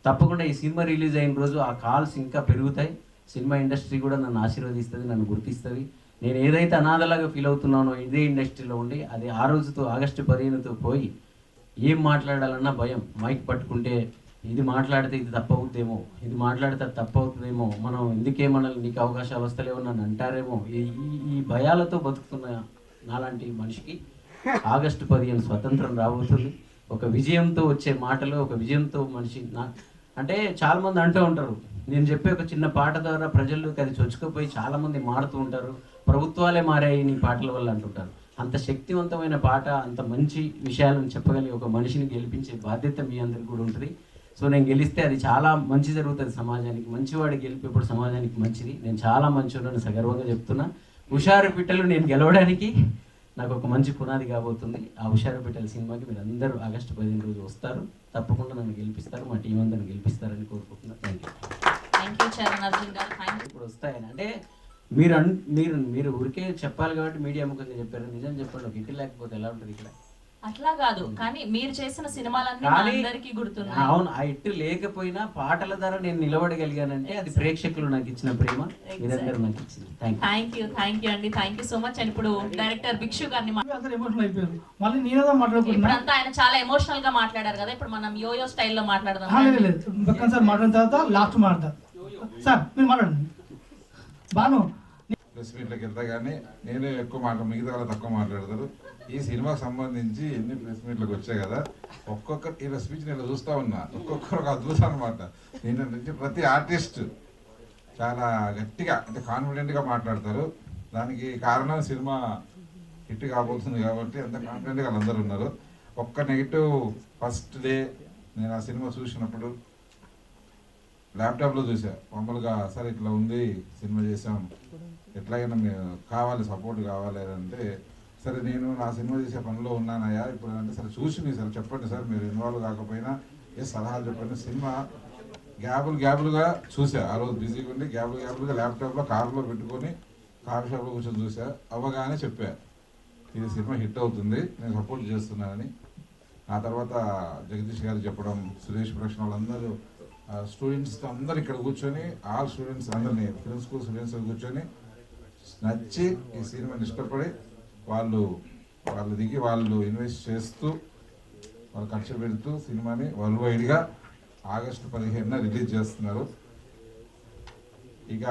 తప్పకుండా ఈ సినిమా రిలీజ్ అయిన రోజు ఆ కాల్స్ ఇంకా పెరుగుతాయి. సినిమా ఇండస్ట్రీ కూడా నన్ను ఆశీర్వదిస్తుంది, నన్ను గుర్తిస్తుంది. నేను ఏదైతే అనాథలాగా ఫీల్ అవుతున్నానో ఇదే ఇండస్ట్రీలో ఉండి, అది ఆ రోజుతో ఆగస్టు 15తో పోయి ఏం మాట్లాడాలన్నా భయం. మైక్ పట్టుకుంటే ఇది మాట్లాడితే ఇది తప్పవుద్దేమో, ఇది మాట్లాడితే అది తప్పవుతుందేమో, మనం ఎందుకే మనల్ని నీకు అవకాశాలు వస్తలేవో నన్ను అంటారేమో, ఈ భయాలతో బతుకుతున్న నాలాంటి మనిషికి ఆగస్టు 15 స్వతంత్రం రాబోతుంది. ఒక విజయంతో వచ్చే మాటలు, ఒక విజయంతో మనిషి అంటే చాలామంది అంటూ ఉంటారు, నేను చెప్పే ఒక చిన్న పాట ద్వారా ప్రజల్లోకి అది చొచ్చుకుపోయి చాలామంది మారుతూ ఉంటారు, ప్రభుత్వాలే మారాయి నీ పాటల వల్ల అంటుంటారు. అంత శక్తివంతమైన పాట, అంత మంచి విషయాలను చెప్పగలిగే ఒక మనిషిని గెలిపించే బాధ్యత మీ అందరికి కూడా ఉంటుంది. సో నేను గెలిస్తే అది చాలా మంచి జరుగుతుంది సమాజానికి. మంచివాడు గెలిపేప్పుడు సమాజానికి మంచిది. నేను చాలా మంచివాడని సగర్వంగా చెప్తున్నా. హుషారు పిట్టలు నేను గెలవడానికి నాకు ఒక మంచి పునాది కాబోతుంది. ఆ హుషారు పిట్టల సినిమాకి మీరు అందరూ ఆగస్టు 15 రోజు వస్తారు, తప్పకుండా నన్ను గెలిపిస్తారు, మా టీం అందరిని గెలిపిస్తారని కోరుకుంటున్నాను. థ్యాంక్ యూ చరణ్ అర్జున్ గారు. ఇప్పుడు వస్తాయని అంటే మీరు ఊరికే చెప్పాలి కాబట్టి మీడియా ముఖంగా చెప్పారు. నిజం చెప్పండి, ఒక ఇటు లేకపోతే ఎలా ఉంటుంది ఇక్కడ? అట్లా కాదు, కానీ మీరు చేసిన సినిమాలన్నీ అందరికీ గుర్తున్నాయి. అవును, ఆ ఇటు లేకపోయినా పాటల ద్వారా నేను నిలబడగలిగానంటే అది ప్రేక్షకులు నాకు ఇచ్చిన ప్రేమ, మీరందరూ నాకు ఇచ్చింది. థ్యాంక్ యూ అండి, thank you so much. And ఇప్పుడు డైరెక్టర్ భిక్షు గారిని ఎమోషనల్ అయిపోయారు. మళ్ళీ నేనేదో మాట్లాడుకుంటున్నా, ఇప్పుడంతా ఆయన చాలా ఎమోషనల్ గా మాట్లాడారు కదా, ఇప్పుడు మనం యోయో స్టైల్లో మాట్లాడదాం. లేదు సార్, మాట్లాడిన తర్వాత లాస్ట్ మాట్లాడతారు సార్, మీరు మాట్లాడండి. బాను ప్రెస్ మీట్లకు వెళ్తా కానీ నేనే ఎక్కువ మిగతా వాళ్ళు తక్కువ మాట్లాడతారు. ఈ సినిమాకి సంబంధించి ఎన్ని ప్రెస్ మీట్లకు వచ్చాయి కదా, ఒక్కొక్కరు ఇలా స్పీచ్ నేను చూస్తూ ఉన్నా, ఒక్కొక్కరు ఒక అద్భుతం అనమాట. ఏంటంటే ప్రతి ఆర్టిస్ట్ చాలా గట్టిగా, అంటే కాన్ఫిడెంట్గా మాట్లాడతారు. దానికి కారణం సినిమా హిట్ కాబోతుంది కాబట్టి అంత కాన్ఫిడెంట్గా వాళ్ళందరూ ఉన్నారు. ఒక్క నెగిటివ్, ఫస్ట్ డే నేను ఆ సినిమా చూసినప్పుడు ల్యాప్టాప్లో చూసా, మామూలుగా సార్ ఇట్లా ఉంది, సినిమా చేసాం, ఎట్లాగైనా మీరు కావాలి, సపోర్ట్ కావాలి అంటే, సరే నేను నా సినిమా చేసే పనిలో ఉన్నానయ్యా ఇప్పుడు అంటే, సరే చూసి మీరు సార్ చెప్పండి సార్, మీరు ఇన్వాల్వ్ కాకపోయినా ఏ సలహాలు చెప్పండి. సినిమా గ్యాబులుగా చూసా, ఆ రోజు బిజీగా ఉండి గ్యాబులుగా ల్యాప్టాప్లో కారులో పెట్టుకొని కాఫీ షాప్లో కూర్చొని చూసా. అవ్వగానే చెప్పా, ఇది సినిమా హిట్ అవుతుంది, నేను సపోర్ట్ చేస్తున్నానని. ఆ తర్వాత జగదీష్ గారు చెప్పడం, సురేష్ ప్రొడక్షన్ వాళ్ళందరూ స్టూడెంట్స్తో అందరు ఇక్కడ కూర్చొని, ఆల్ స్టూడెంట్స్ అందరినీ, ఫిల్మ్ స్కూల్ స్టూడెంట్స్ కూర్చొని నచ్చి ఈ సినిమాని ఇష్టపడి వాళ్ళు దిగి వాళ్ళు ఇన్వెస్ట్ చేస్తూ వాళ్ళు ఖర్చు పెడుతూ సినిమాని వరల్డ్ వైడ్గా ఆగస్టు 15న రిలీజ్ చేస్తున్నారు. ఇక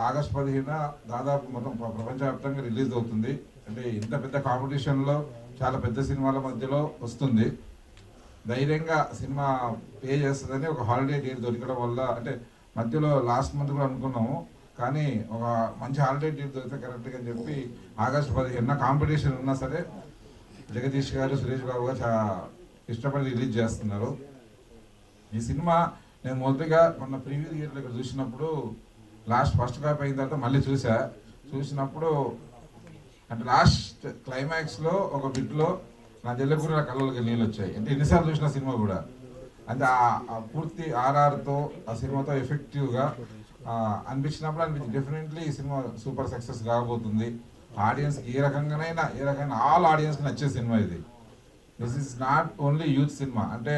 ఆగస్టు 15న దాదాపు మొత్తం ప్రపంచవ్యాప్తంగా రిలీజ్ అవుతుంది. అంటే ఇంత పెద్ద కాంపిటీషన్లో చాలా పెద్ద సినిమాల మధ్యలో వస్తుంది. ధైర్యంగా సినిమా పే చేస్తుందని ఒక హాలిడే డేట్ దొరకడం వల్ల, అంటే మధ్యలో లాస్ట్ మంత్ కూడా అనుకున్నాము, కానీ ఒక మంచి హాలిడే డేట్ దొరికితే కరెక్ట్గా అని చెప్పి ఆగస్టు 15 కాంపిటీషన్ ఉన్నా సరే జగదీష్ గారు, సురేష్ బాబు గారు చాలా ఇష్టపడి రిలీజ్ చేస్తున్నారు. ఈ సినిమా నేను మొదటిగా మొన్న ప్రీవియస్ థియేటర్లో ఇక్కడ చూసినప్పుడు ఫస్ట్ కాపీ అయిన తర్వాత మళ్ళీ చూసినప్పుడు అంటే లాస్ట్ క్లైమాక్స్లో ఒక బిట్లో నా జల్లెకూర కళ్ళకి నీళ్ళు వచ్చాయి. అంటే ఎన్నిసార్లు చూసిన సినిమా కూడా అంటే ఆ పూర్తి ఆర్ఆర్తో ఆ సినిమాతో ఎఫెక్టివ్గా అనిపించినప్పుడు డెఫినెట్లీ ఈ సినిమా సూపర్ సక్సెస్ కాబోతుంది. ఆడియన్స్కి ఏ రకంగానైనా ఆల్ ఆడియన్స్కి నచ్చే సినిమా ఇది. This is not only youth cinema. అంటే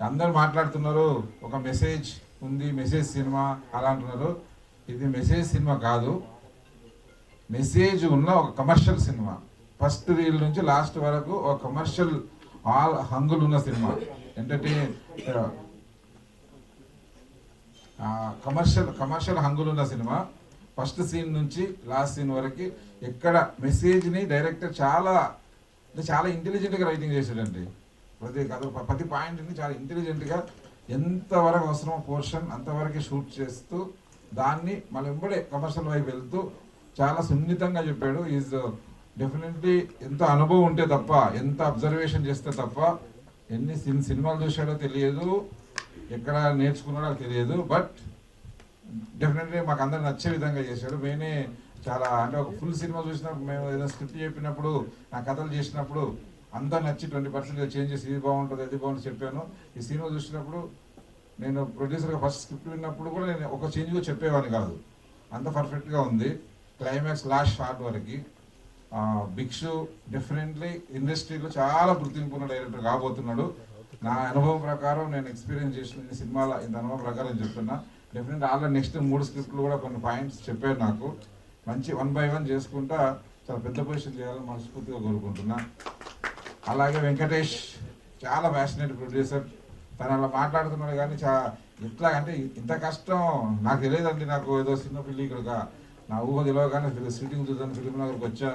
అందరు మాట్లాడుతున్నారు ఒక మెసేజ్ ఉంది, మెసేజ్ సినిమా అలా అంటున్నారు. ఇది మెసేజ్ సినిమా కాదు, మెసేజ్ ఉన్న ఒక కమర్షియల్ సినిమా. ఫస్ట్ రీల్ నుంచి లాస్ట్ వరకు ఒక కమర్షియల్ ఆల్ హంగులు ఉన్న సినిమా. కమర్షియల్ హంగులు ఉన్న సినిమా. ఫస్ట్ సీన్ నుంచి లాస్ట్ సీన్ వరకు ఎక్కడ మెసేజ్ని డైరెక్టర్ చాలా ఇంటెలిజెంట్గా రైటింగ్ చేశాడండి. ప్రతి పాయింట్ని చాలా ఇంటెలిజెంట్గా ఎంతవరకు అవసరమో పోర్షన్ అంతవరకు షూట్ చేస్తూ దాన్ని మళ్ళీ వెంబడే కమర్షియల్ వైపు వెళ్తూ చాలా సున్నితంగా చెప్పాడు. ఈజ్ డెఫినెట్లీ ఎంత అనుభవం ఉంటే తప్ప, ఎంత అబ్జర్వేషన్ చేస్తే తప్ప, ఎన్ని సినిమాలు చూశాడో తెలియదు, ఎక్కడ నేర్చుకున్నాడో తెలియదు. బట్ డెఫినెట్లీ మాకు అందరు నచ్చే విధంగా చేశాడు. మేమే చాలా అంటే ఒక ఫుల్ సినిమా చూసినప్పుడు మేము ఏదైనా స్క్రిప్ట్ చెప్పినప్పుడు, నా కథలు చేసినప్పుడు అంతా నచ్చి 20% చేంజెస్, ఇది బాగుంటుంది అది బాగుంటుంది చెప్పాను. ఈ సినిమా చూసినప్పుడు నేను ప్రొడ్యూసర్గా ఫస్ట్ స్క్రిప్ట్ విన్నప్పుడు కూడా నేను ఒక చేంజ్ కూడా చెప్పేవాడిని కాదు, అంత పర్ఫెక్ట్గా ఉంది. క్లైమాక్స్ లాస్ట్ షార్ట్ వరకు భిక్షు డెఫినెట్లీ ఇండస్ట్రీలో చాలా గుర్తింపు ఉన్న డైరెక్టర్ కాబోతున్నాడు. నా అనుభవం ప్రకారం, నేను ఎక్స్పీరియన్స్ చేసిన సినిమాల ఇంత అనుభవం ప్రకారం చెప్తున్నా. డెఫినెట్లీ ఆల్రెడీ నెక్స్ట్ 3 స్క్రిప్ట్లు కూడా కొన్ని పాయింట్స్ చెప్పారు నాకు. మంచి 1 by 1 చేసుకుంటా చాలా పెద్ద పొజిషన్ చేయాలని మనస్ఫూర్తిగా కోరుకుంటున్నా. అలాగే వెంకటేష్ చాలా ప్యాషనేట్ ప్రొడ్యూసర్. తను అలా మాట్లాడుతున్నాడు కానీ ఎట్లా అంటే ఇంత కష్టం నాకు తెలియదండి. నాకు ఏదో చిన్న పిల్లి ఇక్కడ నా ఊహ తెలియగానే షూటింగ్ చూద్దాం ఫిలిం నగర్కి వచ్చా,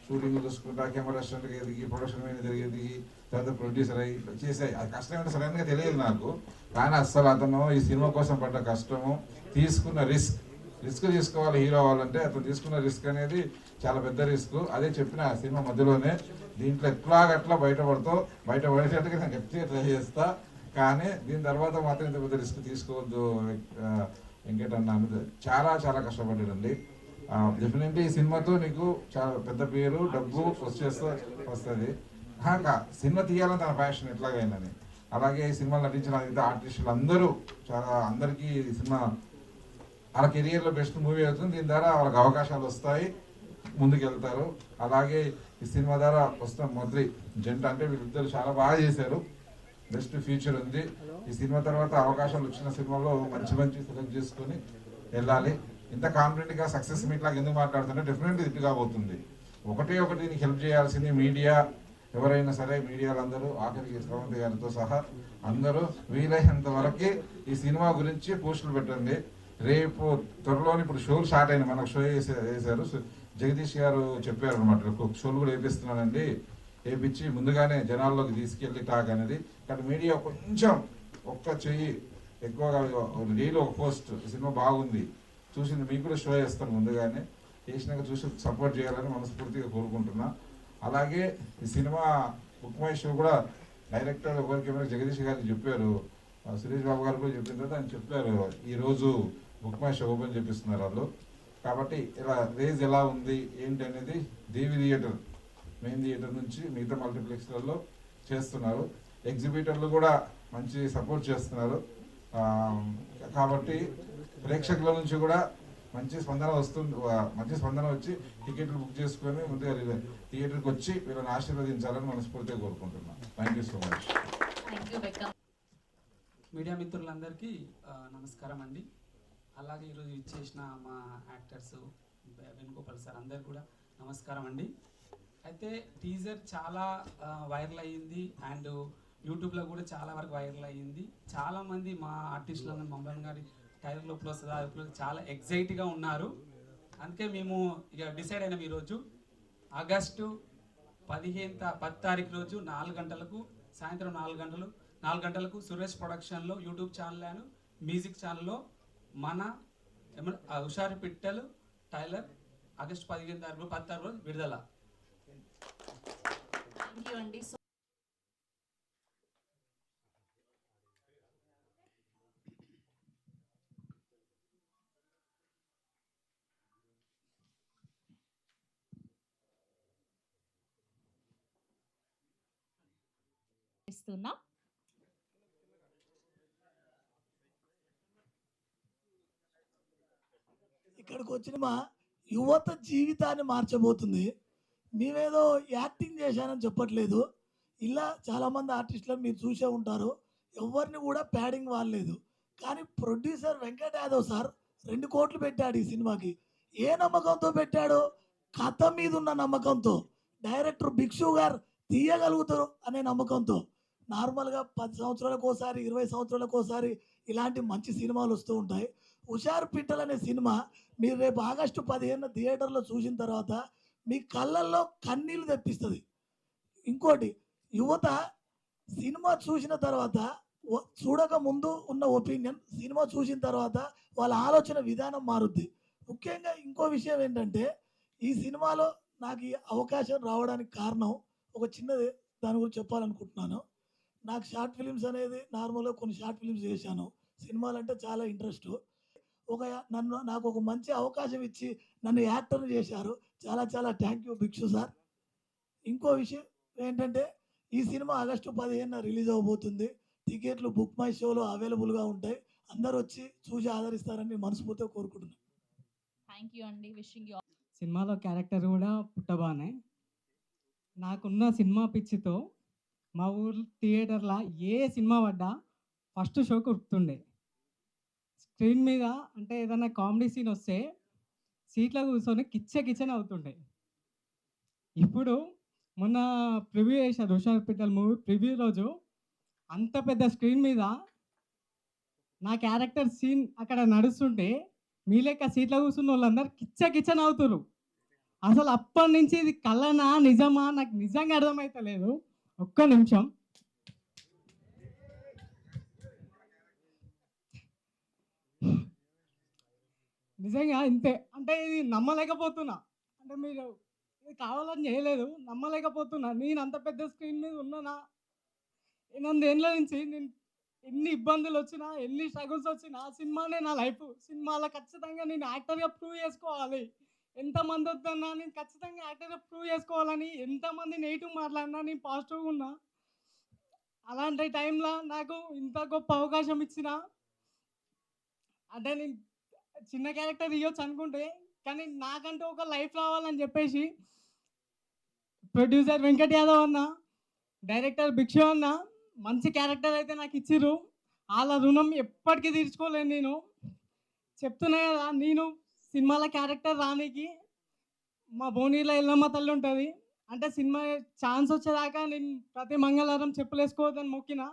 షూటింగ్ చూసుకుంటా, కెమెరా రెస్టారెంట్కి ఎదిగి, ప్రొడక్షన్ మేనేజర్ ఎదిగి, తర్వాత ప్రొడ్యూసర్ అయ్యి చేసాయి. అది కష్టం ఏంటో సడన్గా తెలియదు నాకు. కానీ అస్సలు అతను ఈ సినిమా కోసం పడ్డ కష్టము, తీసుకున్న రిస్క్ తీసుకోవాలి హీరో అవ్వాలంటే. అతను తీసుకున్న రిస్క్ అనేది చాలా పెద్ద రిస్క్. అదే చెప్పిన సినిమా మధ్యలోనే దీంట్లో ఎట్లాగట్లా బయటపడేటట్టుగా నేను గట్టిగా ట్రై చేస్తా. కానీ దీని తర్వాత మాత్రం ఇంత పెద్ద రిస్క్ తీసుకోవద్దు వెంకటన్న. చాలా చాలా కష్టపడ్డాడండి. డెఫినెట్లీ ఈ సినిమాతో నీకు చాలా పెద్ద పేరు, డబ్బు వస్తుంది. సినిమా తీయాలని తన ప్యాషన్ ఎట్లాగైందని. అలాగే ఈ సినిమాలో నటించిన ఆర్టిస్టులు అందరూ అందరికీ ఈ సినిమా వాళ్ళ కెరియర్లో బెస్ట్ మూవీ అవుతుంది. దీని ద్వారా వాళ్ళకి అవకాశాలు వస్తాయి, ముందుకు వెళ్తారు. అలాగే ఈ సినిమా ద్వారా వస్తున్న మొదటి జంట అంటే వీళ్ళిద్దరు చాలా బాగా చేశారు, బెస్ట్ ఫ్యూచర్ ఉంది. ఈ సినిమా తర్వాత అవకాశాలు వచ్చిన సినిమాలో మంచి సెలెక్ట్ చేసుకొని వెళ్ళాలి. ఇంత కాన్ఫిడెంట్గా సక్సెస్ మీట్ లాగా ఎందుకు మాట్లాడుతుంటే డెఫినెట్లీ హిట్ కాబోతుంది. ఒకటి నీకు హెల్ప్ చేయాల్సింది మీడియా, ఎవరైనా సరే మీడియాలో అందరూ, ఆఖరికి శ్రవంతి గారితో సహా అందరూ వీలైనంత వరకు ఈ సినిమా గురించి పోస్టులు పెట్టండి. రేపు త్వరలోని ఇప్పుడు షోలు స్టార్ట్ అయినాయి, మనకు షో వేసారు. జగదీష్ గారు చెప్పారు అనమాట, షోలు కూడా వేపిస్తున్నానండి, వేపించి ముందుగానే జనాల్లోకి తీసుకెళ్ళి టాక్ అనేది. కానీ మీడియా కొంచెం ఒక్క చెయ్యి ఎక్కువగా డైలీ ఒక పోస్ట్, సినిమా బాగుంది చూసింది మీకు కూడా షో చేస్తాను ముందుగానే, చేసినాక చూసి సపోర్ట్ చేయాలని మనస్ఫూర్తిగా కోరుకుంటున్నా. అలాగే ఈ సినిమా బుక్ మై షో కూడా డైరెక్టర్ ఎవరికేమైనా జగదీష్ గారికి చెప్పారు, సురేష్ బాబు గారు కూడా చెప్పిన తర్వాత ఆయన చెప్పారు ఈరోజు బుక్ మై షో ఓపెన్ చేపిస్తున్నారు వాళ్ళు. కాబట్టి ఇలా రేజ్ ఎలా ఉంది ఏంటి అనేది దేవి థియేటర్, మెయిన్ థియేటర్ నుంచి మిగతా మల్టీప్లెక్స్లలో చేస్తున్నారు. ఎగ్జిబిటర్లు కూడా మంచి సపోర్ట్ చేస్తున్నారు. కాబట్టి ప్రేక్షకుల నుంచి కూడా మంచి స్పందన వచ్చి టికెట్లు బుక్ చేసుకొని ముందుగా థియేటర్కి వచ్చి వీళ్ళని ఆశీర్వదించాలని మనస్ఫూర్తిగా కోరుకుంటున్నాను. Thank you so much. Media మిత్రులందరికీ నమస్కారం అండి. అలాగే ఈరోజు ఇచ్చేసిన మా యాక్టర్స్ వేణుగోపాల్ సార్ అందరికి కూడా నమస్కారం అండి. అయితే టీజర్ చాలా వైరల్ అయ్యింది అండ్ యూట్యూబ్లో కూడా చాలా వరకు వైరల్ అయ్యింది. చాలామంది మా ఆర్టిస్టులందరూ మమ్మల్ని గారి టైలర్ లోపల వస్తుందా చాలా ఎగ్జైట్గా ఉన్నారు. అందుకే మేము ఇక డిసైడ్ అయినాం ఈరోజు ఆగస్టు 10 తారీఖు రోజు 4 గంటలకు, సాయంత్రం 4 గంటలు 4 గంటలకు సురేష్ ప్రొడక్షన్లో యూట్యూబ్ ఛానల్ అండ్ మ్యూజిక్ ఛానల్లో మన హుషారు పిట్టలు టైలర్ ఆగస్టు 15 తారీఖు 10 తారీఖు విడుదల. థ్యాంక్ యూ అండి. ఇస్తున్నా ఇక్కడికి వచ్చిన మా యువత జీవితాన్ని మార్చబోతుంది. మేమేదో యాక్టింగ్ చేశానని చెప్పట్లేదు. ఇలా చాలామంది ఆర్టిస్టులను మీరు చూసే ఉంటారు, ఎవరిని కూడా ప్యాడింగ్ వాడలేదు. కానీ ప్రొడ్యూసర్ వెంకట్ యాదవ్ సార్ 2 కోట్లు పెట్టాడు ఈ సినిమాకి. ఏ నమ్మకంతో పెట్టాడో, కథ మీద ఉన్న నమ్మకంతో, డైరెక్టర్ భిక్షు గారు తీయగలుగుతారు అనే నమ్మకంతో. నార్మల్గా 10 సంవత్సరాలకు ఒకసారి 20 సంవత్సరాలకు ఒకసారి ఇలాంటి మంచి సినిమాలు వస్తూ ఉంటాయి. హుషారు పిట్టలు అనే సినిమా మీరు రేపు ఆగస్టు 15 థియేటర్లో చూసిన తర్వాత మీ కళ్ళల్లో కన్నీళ్ళు తెప్పిస్తుంది. ఇంకోటి, యువత సినిమా చూసిన తర్వాత చూడక ముందు ఉన్న ఒపీనియన్ సినిమా చూసిన తర్వాత వాళ్ళ ఆలోచన విధానం మారుద్ది. ముఖ్యంగా ఇంకో విషయం ఏంటంటే, ఈ సినిమాలో నాకు ఈ అవకాశం రావడానికి కారణం ఒక చిన్నది, దాని గురించి చెప్పాలనుకుంటున్నాను. నాకు షార్ట్ ఫిలిమ్స్ అనేది నార్మల్గా కొన్ని షార్ట్ ఫిలిమ్స్ చేశాను. సినిమాలు అంటే చాలా ఇంట్రెస్ట్. నాకు ఒక మంచి అవకాశం ఇచ్చి నన్ను యాక్టర్ని చేశారు. చాలా చాలా థ్యాంక్ యూ భిక్షు సార్. ఇంకో విషయం ఏంటంటే, ఈ సినిమా ఆగస్టు 15 రిలీజ్ అవబోతుంది. టికెట్లు బుక్ మై షోలో అవైలబుల్గా ఉంటాయి. అందరూ వచ్చి చూసి ఆదరిస్తారని మనస్ఫూర్తిగా కోరుకుంటున్నాను. థ్యాంక్ యూ అండి. Wishing you. సినిమాలో క్యారెక్టర్ కూడా పుట్టబానే. నాకున్న సినిమా పిచ్చితో మా ఊరు థియేటర్లో ఏ సినిమా పడ్డా ఫస్ట్ షోకి ఉరుకుతుండే. స్క్రీన్ మీద అంటే ఏదైనా కామెడీ సీన్ వస్తే సీట్లో కూర్చొని కిచెన్ అవుతుండే. ఇప్పుడు మొన్న ప్రివ్యూ చేశారు హుషారు పిట్టల మూవీ ప్రివ్యూ రోజు. అంత పెద్ద స్క్రీన్ మీద నా క్యారెక్టర్ సీన్ అక్కడ నడుస్తుంటే మీ లెక్క సీట్లో కూర్చున్న వాళ్ళందరూ కిచెన్ అవుతున్నారు. అసలు అప్పటి నుంచి ఇది కలనా నిజమా నాకు నిజంగా అర్థమవుతలేదు. ఒక్క నిమిషం. నిజంగా ఇంతే. అంటే ఇది నమ్మలేకపోతున్నా. అంటే మీరు ఇది కావాలని చేయలేదు, నమ్మలేకపోతున్నా. నేను అంత పెద్ద స్క్రీన్ మీద ఉన్నానా? 8 ఏళ్ళ నుంచి నేను ఎన్ని ఇబ్బందులు వచ్చినా, ఎన్ని స్ట్రగుల్స్ వచ్చినా, సినిమానే నా లైఫ్. సినిమాలో ఖచ్చితంగా నేను యాక్టర్గా ప్రూవ్ చేసుకోవాలి. ఎంతమంది వద్దన్నా నేను ఖచ్చితంగా యాక్టర్గా ప్రూవ్ చేసుకోవాలని, ఎంతమంది నెగిటివ్ మాట్లాడినా నేను పాజిటివ్గా ఉన్నా. అలాంటి టైంలో నాకు ఇంత గొప్ప అవకాశం ఇచ్చిన, అంటే నేను చిన్న క్యారెక్టర్ ఇవ్వచ్చు అనుకుంటే, కానీ నాకంటూ ఒక లైఫ్ రావాలని చెప్పేసి ప్రొడ్యూసర్ వెంకట్ యాదవ్ అన్న, డైరెక్టర్ భిక్షు అన్న మంచి క్యారెక్టర్ అయితే నాకు ఇచ్చిర్రు. వాళ్ళ రుణం ఎప్పటికీ తీర్చుకోలేను. నేను చెప్తున్నా కదా, నేను సినిమాల క్యారెక్టర్ రానికి మా భువనగిరిలో ఎల్లమ్మ తల్లి ఉంటుంది. అంటే సినిమా ఛాన్స్ వచ్చేదాకా నేను ప్రతి మంగళవారం చెప్పులేసుకోవద్దని మొక్కిన,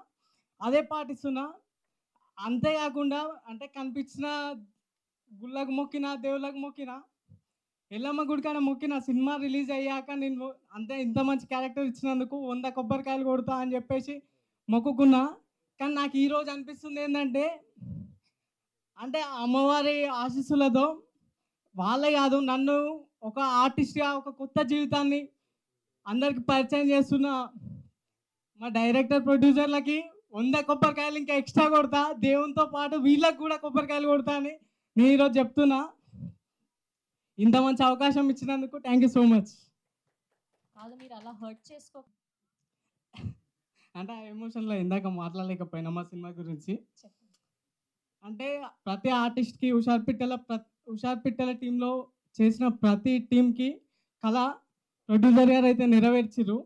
అదే పాటిస్తున్నా. అంతేకాకుండా అంటే కనిపించిన గుళ్ళకు మొక్కిన, దేవుళ్ళకు మొక్కిన, ఎల్లమ్మ గుడికాడ మొక్కిన. సినిమా రిలీజ్ అయ్యాక నేను అంతే ఇంత మంచి క్యారెక్టర్ ఇచ్చినందుకు 100 కొబ్బరికాయలు కొడతా అని చెప్పేసి మొక్కుకున్నా. కానీ నాకు ఈరోజు అనిపిస్తుంది ఏంటంటే, అంటే అమ్మవారి ఆశీస్సులతో వాళ్ళే కాదు, నన్ను ఒక ఆర్టిస్ట్గా ఒక కొత్త జీవితాన్ని అందరికి పరిచయం చేస్తున్న మా డైరెక్టర్ ప్రొడ్యూసర్లకి 100 కొబ్బరికాయలు ఇంకా ఎక్స్ట్రా కొడతా. దేవునితో పాటు వీళ్ళకి కూడా కొబ్బరికాయలు కొడతా అని నేను ఈరోజు చెప్తున్నా. ఇంత మంచి అవకాశం ఇచ్చినందుకు థ్యాంక్ యూ సో మచ్. కాదు, మీరు అలా హర్ట్ చేసుకో. అంటే ఆ ఎమోషన్లో ఇందాక మాట్లాడలేకపోయినా మా సినిమా గురించి. అంటే ప్రతి ఆర్టిస్ట్కి హుషారు పిట్టల టీంలో చేసిన ప్రతి టీంకి కళ ప్రొడ్యూసర్ గారు అయితే నెరవేర్చిరు.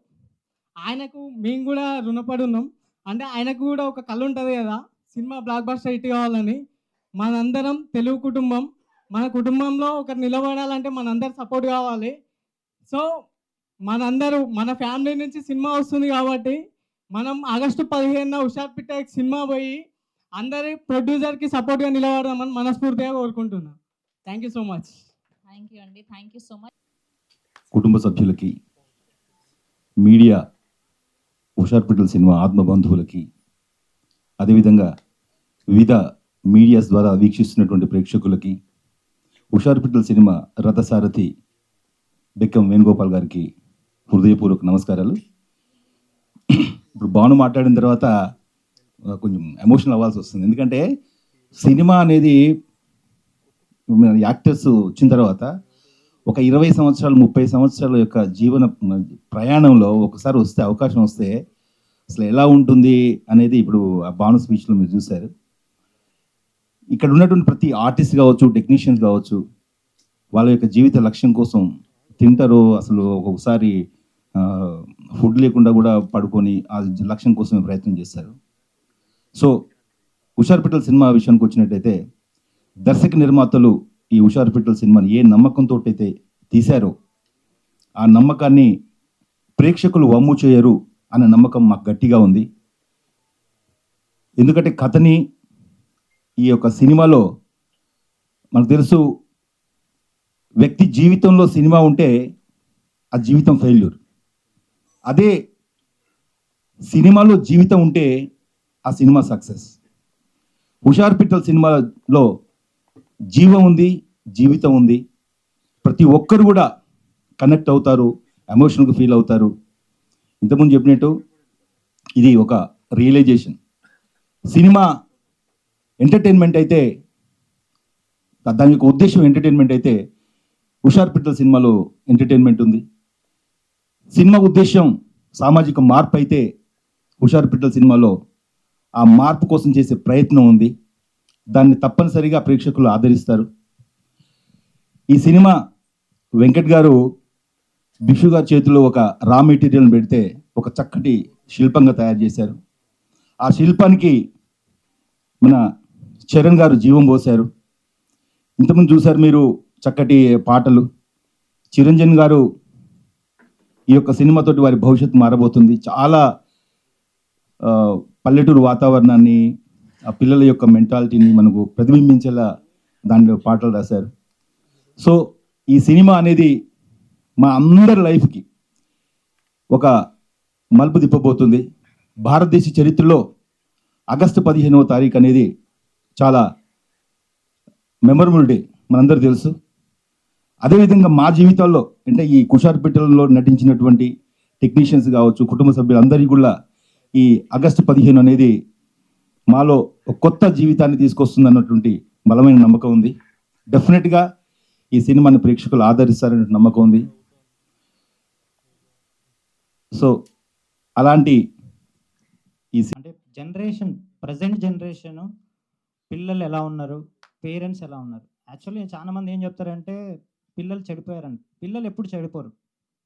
ఆయనకు మేము కూడా రుణపడి ఉన్నాం. అంటే ఆయనకు కూడా ఒక కళ ఉంటుంది కదా, సినిమా బ్లాక్ బస్టర్ హిట్ కావాలని. మనందరం తెలుగు కుటుంబం, మన కుటుంబంలో ఒకరు నిలబడాలంటే మనందరు సపోర్ట్ కావాలి. సో మన ఫ్యామిలీ నుంచి సినిమా వస్తుంది కాబట్టి మనం ఆగస్టు 15 హుషారు పిట్టకి సినిమా పోయి అందరి ప్రొడ్యూసర్కి సపోర్ట్గా నిలబడదామని మనస్ఫూర్తిగా కోరుకుంటున్నాను. Thank you so much. Thank you అండి. Thank you so much. కుటుంబ సభ్యులకి, మీడియా, హుషారు పిట్టల సినిమా ఆత్మ బంధువులకి అదేవిధంగా వివిధ మీడియాస్ ద్వారా వీక్షిస్తున్నటువంటి ప్రేక్షకులకి, హుషారుపిట్టల సినిమా రథసారథి బెక్కం వేణుగోపాల్ గారికి హృదయపూర్వక నమస్కారాలు. ఇప్పుడు భాను మాట్లాడిన తర్వాత కొంచెం ఎమోషనల్ అవ్వాల్సి వస్తుంది. ఎందుకంటే సినిమా అనేది యాక్టర్స్ వచ్చిన తర్వాత ఒక 20 సంవత్సరాలు 30 సంవత్సరాల యొక్క జీవన ప్రయాణంలో ఒకసారి వస్తే, అవకాశం వస్తే అసలు ఎలా ఉంటుంది అనేది ఇప్పుడు ఆ భాను స్పీచ్లో మీరు చూశారు. ఇక్కడ ఉన్నటువంటి ప్రతి ఆర్టిస్ట్ కావచ్చు, టెక్నీషియన్స్ కావచ్చు, వాళ్ళ యొక్క జీవిత లక్ష్యం కోసం తింటారు. అసలు ఒక్కొక్కసారి ఫుడ్ లేకుండా కూడా పడుకొని ఆ లక్ష్యం కోసం ప్రయత్నం చేస్తారు. సో హుషారుపిట్టల సినిమా విషయానికి వచ్చినట్టయితే, దర్శక నిర్మాతలు ఈ హుషారుపిట్టల సినిమాని ఏ నమ్మకంతో అయితే తీశారో ఆ నమ్మకాన్ని ప్రేక్షకులు వమ్ము చేయరు అన్న నమ్మకం మాకు గట్టిగా ఉంది. ఎందుకంటే కథని ఈ యొక్క సినిమాలో మనకు తెలుసు, వ్యక్తి జీవితంలో సినిమా ఉంటే ఆ జీవితం ఫెయిల్యూర్. అదే సినిమాలో జీవితం ఉంటే ఆ సినిమా సక్సెస్. హుషారుపిట్టల సినిమాలో జీవం ఉంది, జీవితం ఉంది. ప్రతి ఒక్కరు కూడా కనెక్ట్ అవుతారు, ఎమోషనల్గా ఫీల్ అవుతారు. ఇంతకుముందు చెప్పినట్టు ఇది ఒక రియలైజేషన్. సినిమా ఎంటర్టైన్మెంట్ అయితే, దాని యొక్క ఉద్దేశం ఎంటర్టైన్మెంట్ అయితే, హుషారుపిట్టల సినిమాలో ఎంటర్టైన్మెంట్ ఉంది. సినిమా ఉద్దేశం సామాజిక మార్పు అయితే, హుషారుపిట్టల సినిమాలో ఆ మార్పు కోసం చేసే ప్రయత్నం ఉంది. దాన్ని తప్పనిసరిగా ప్రేక్షకులు ఆదరిస్తారు. ఈ సినిమా వెంకట్ గారు భిక్షు గారి చేతిలో ఒక రా మెటీరియల్ని పెడితే ఒక చక్కటి శిల్పంగా తయారు చేశారు. ఆ శిల్పానికి మన చరణ్ గారు జీవం పోశారు. ఇంతకుముందు చూశారు మీరు చక్కటి పాటలు. చిరంజీవి గారు ఈ యొక్క సినిమాతోటి వారి భవిష్యత్తు మారబోతుంది. చాలా పల్లెటూరు వాతావరణాన్ని, ఆ పిల్లల యొక్క మెంటాలిటీని మనకు ప్రతిబింబించేలా దాంట్లో పాటలు రాశారు. సో ఈ సినిమా అనేది మా అందరి లైఫ్కి ఒక మలుపు తిప్పబోతుంది. భారతదేశ చరిత్రలో ఆగస్టు 15వ తారీఖు అనేది చాలా మెమరబుల్ డే, మనందరూ తెలుసు. అదేవిధంగా మా జీవితాల్లో అంటే ఈ హుషారుపిట్టలలో నటించినటువంటి టెక్నీషియన్స్ కావచ్చు, కుటుంబ సభ్యులందరికీ కూడా ఈ ఆగస్టు 15 అనేది మాలో ఒక కొత్త జీవితాన్ని తీసుకొస్తుంది అన్నటువంటి బలమైన నమ్మకం ఉంది. డెఫినెట్గా ఈ సినిమాని ప్రేక్షకులు ఆదరిస్తారనే నమ్మకం ఉంది. సో అలాంటి ఈ అంటే జనరేషన్, ప్రజెంట్ జనరేషను పిల్లలు ఎలా ఉన్నారు, పేరెంట్స్ ఎలా ఉన్నారు. యాక్చువల్లీ చాలా మంది ఏం చెప్తారంటే పిల్లలు చెడిపోయారండి. పిల్లలు ఎప్పుడు చెడిపోరు,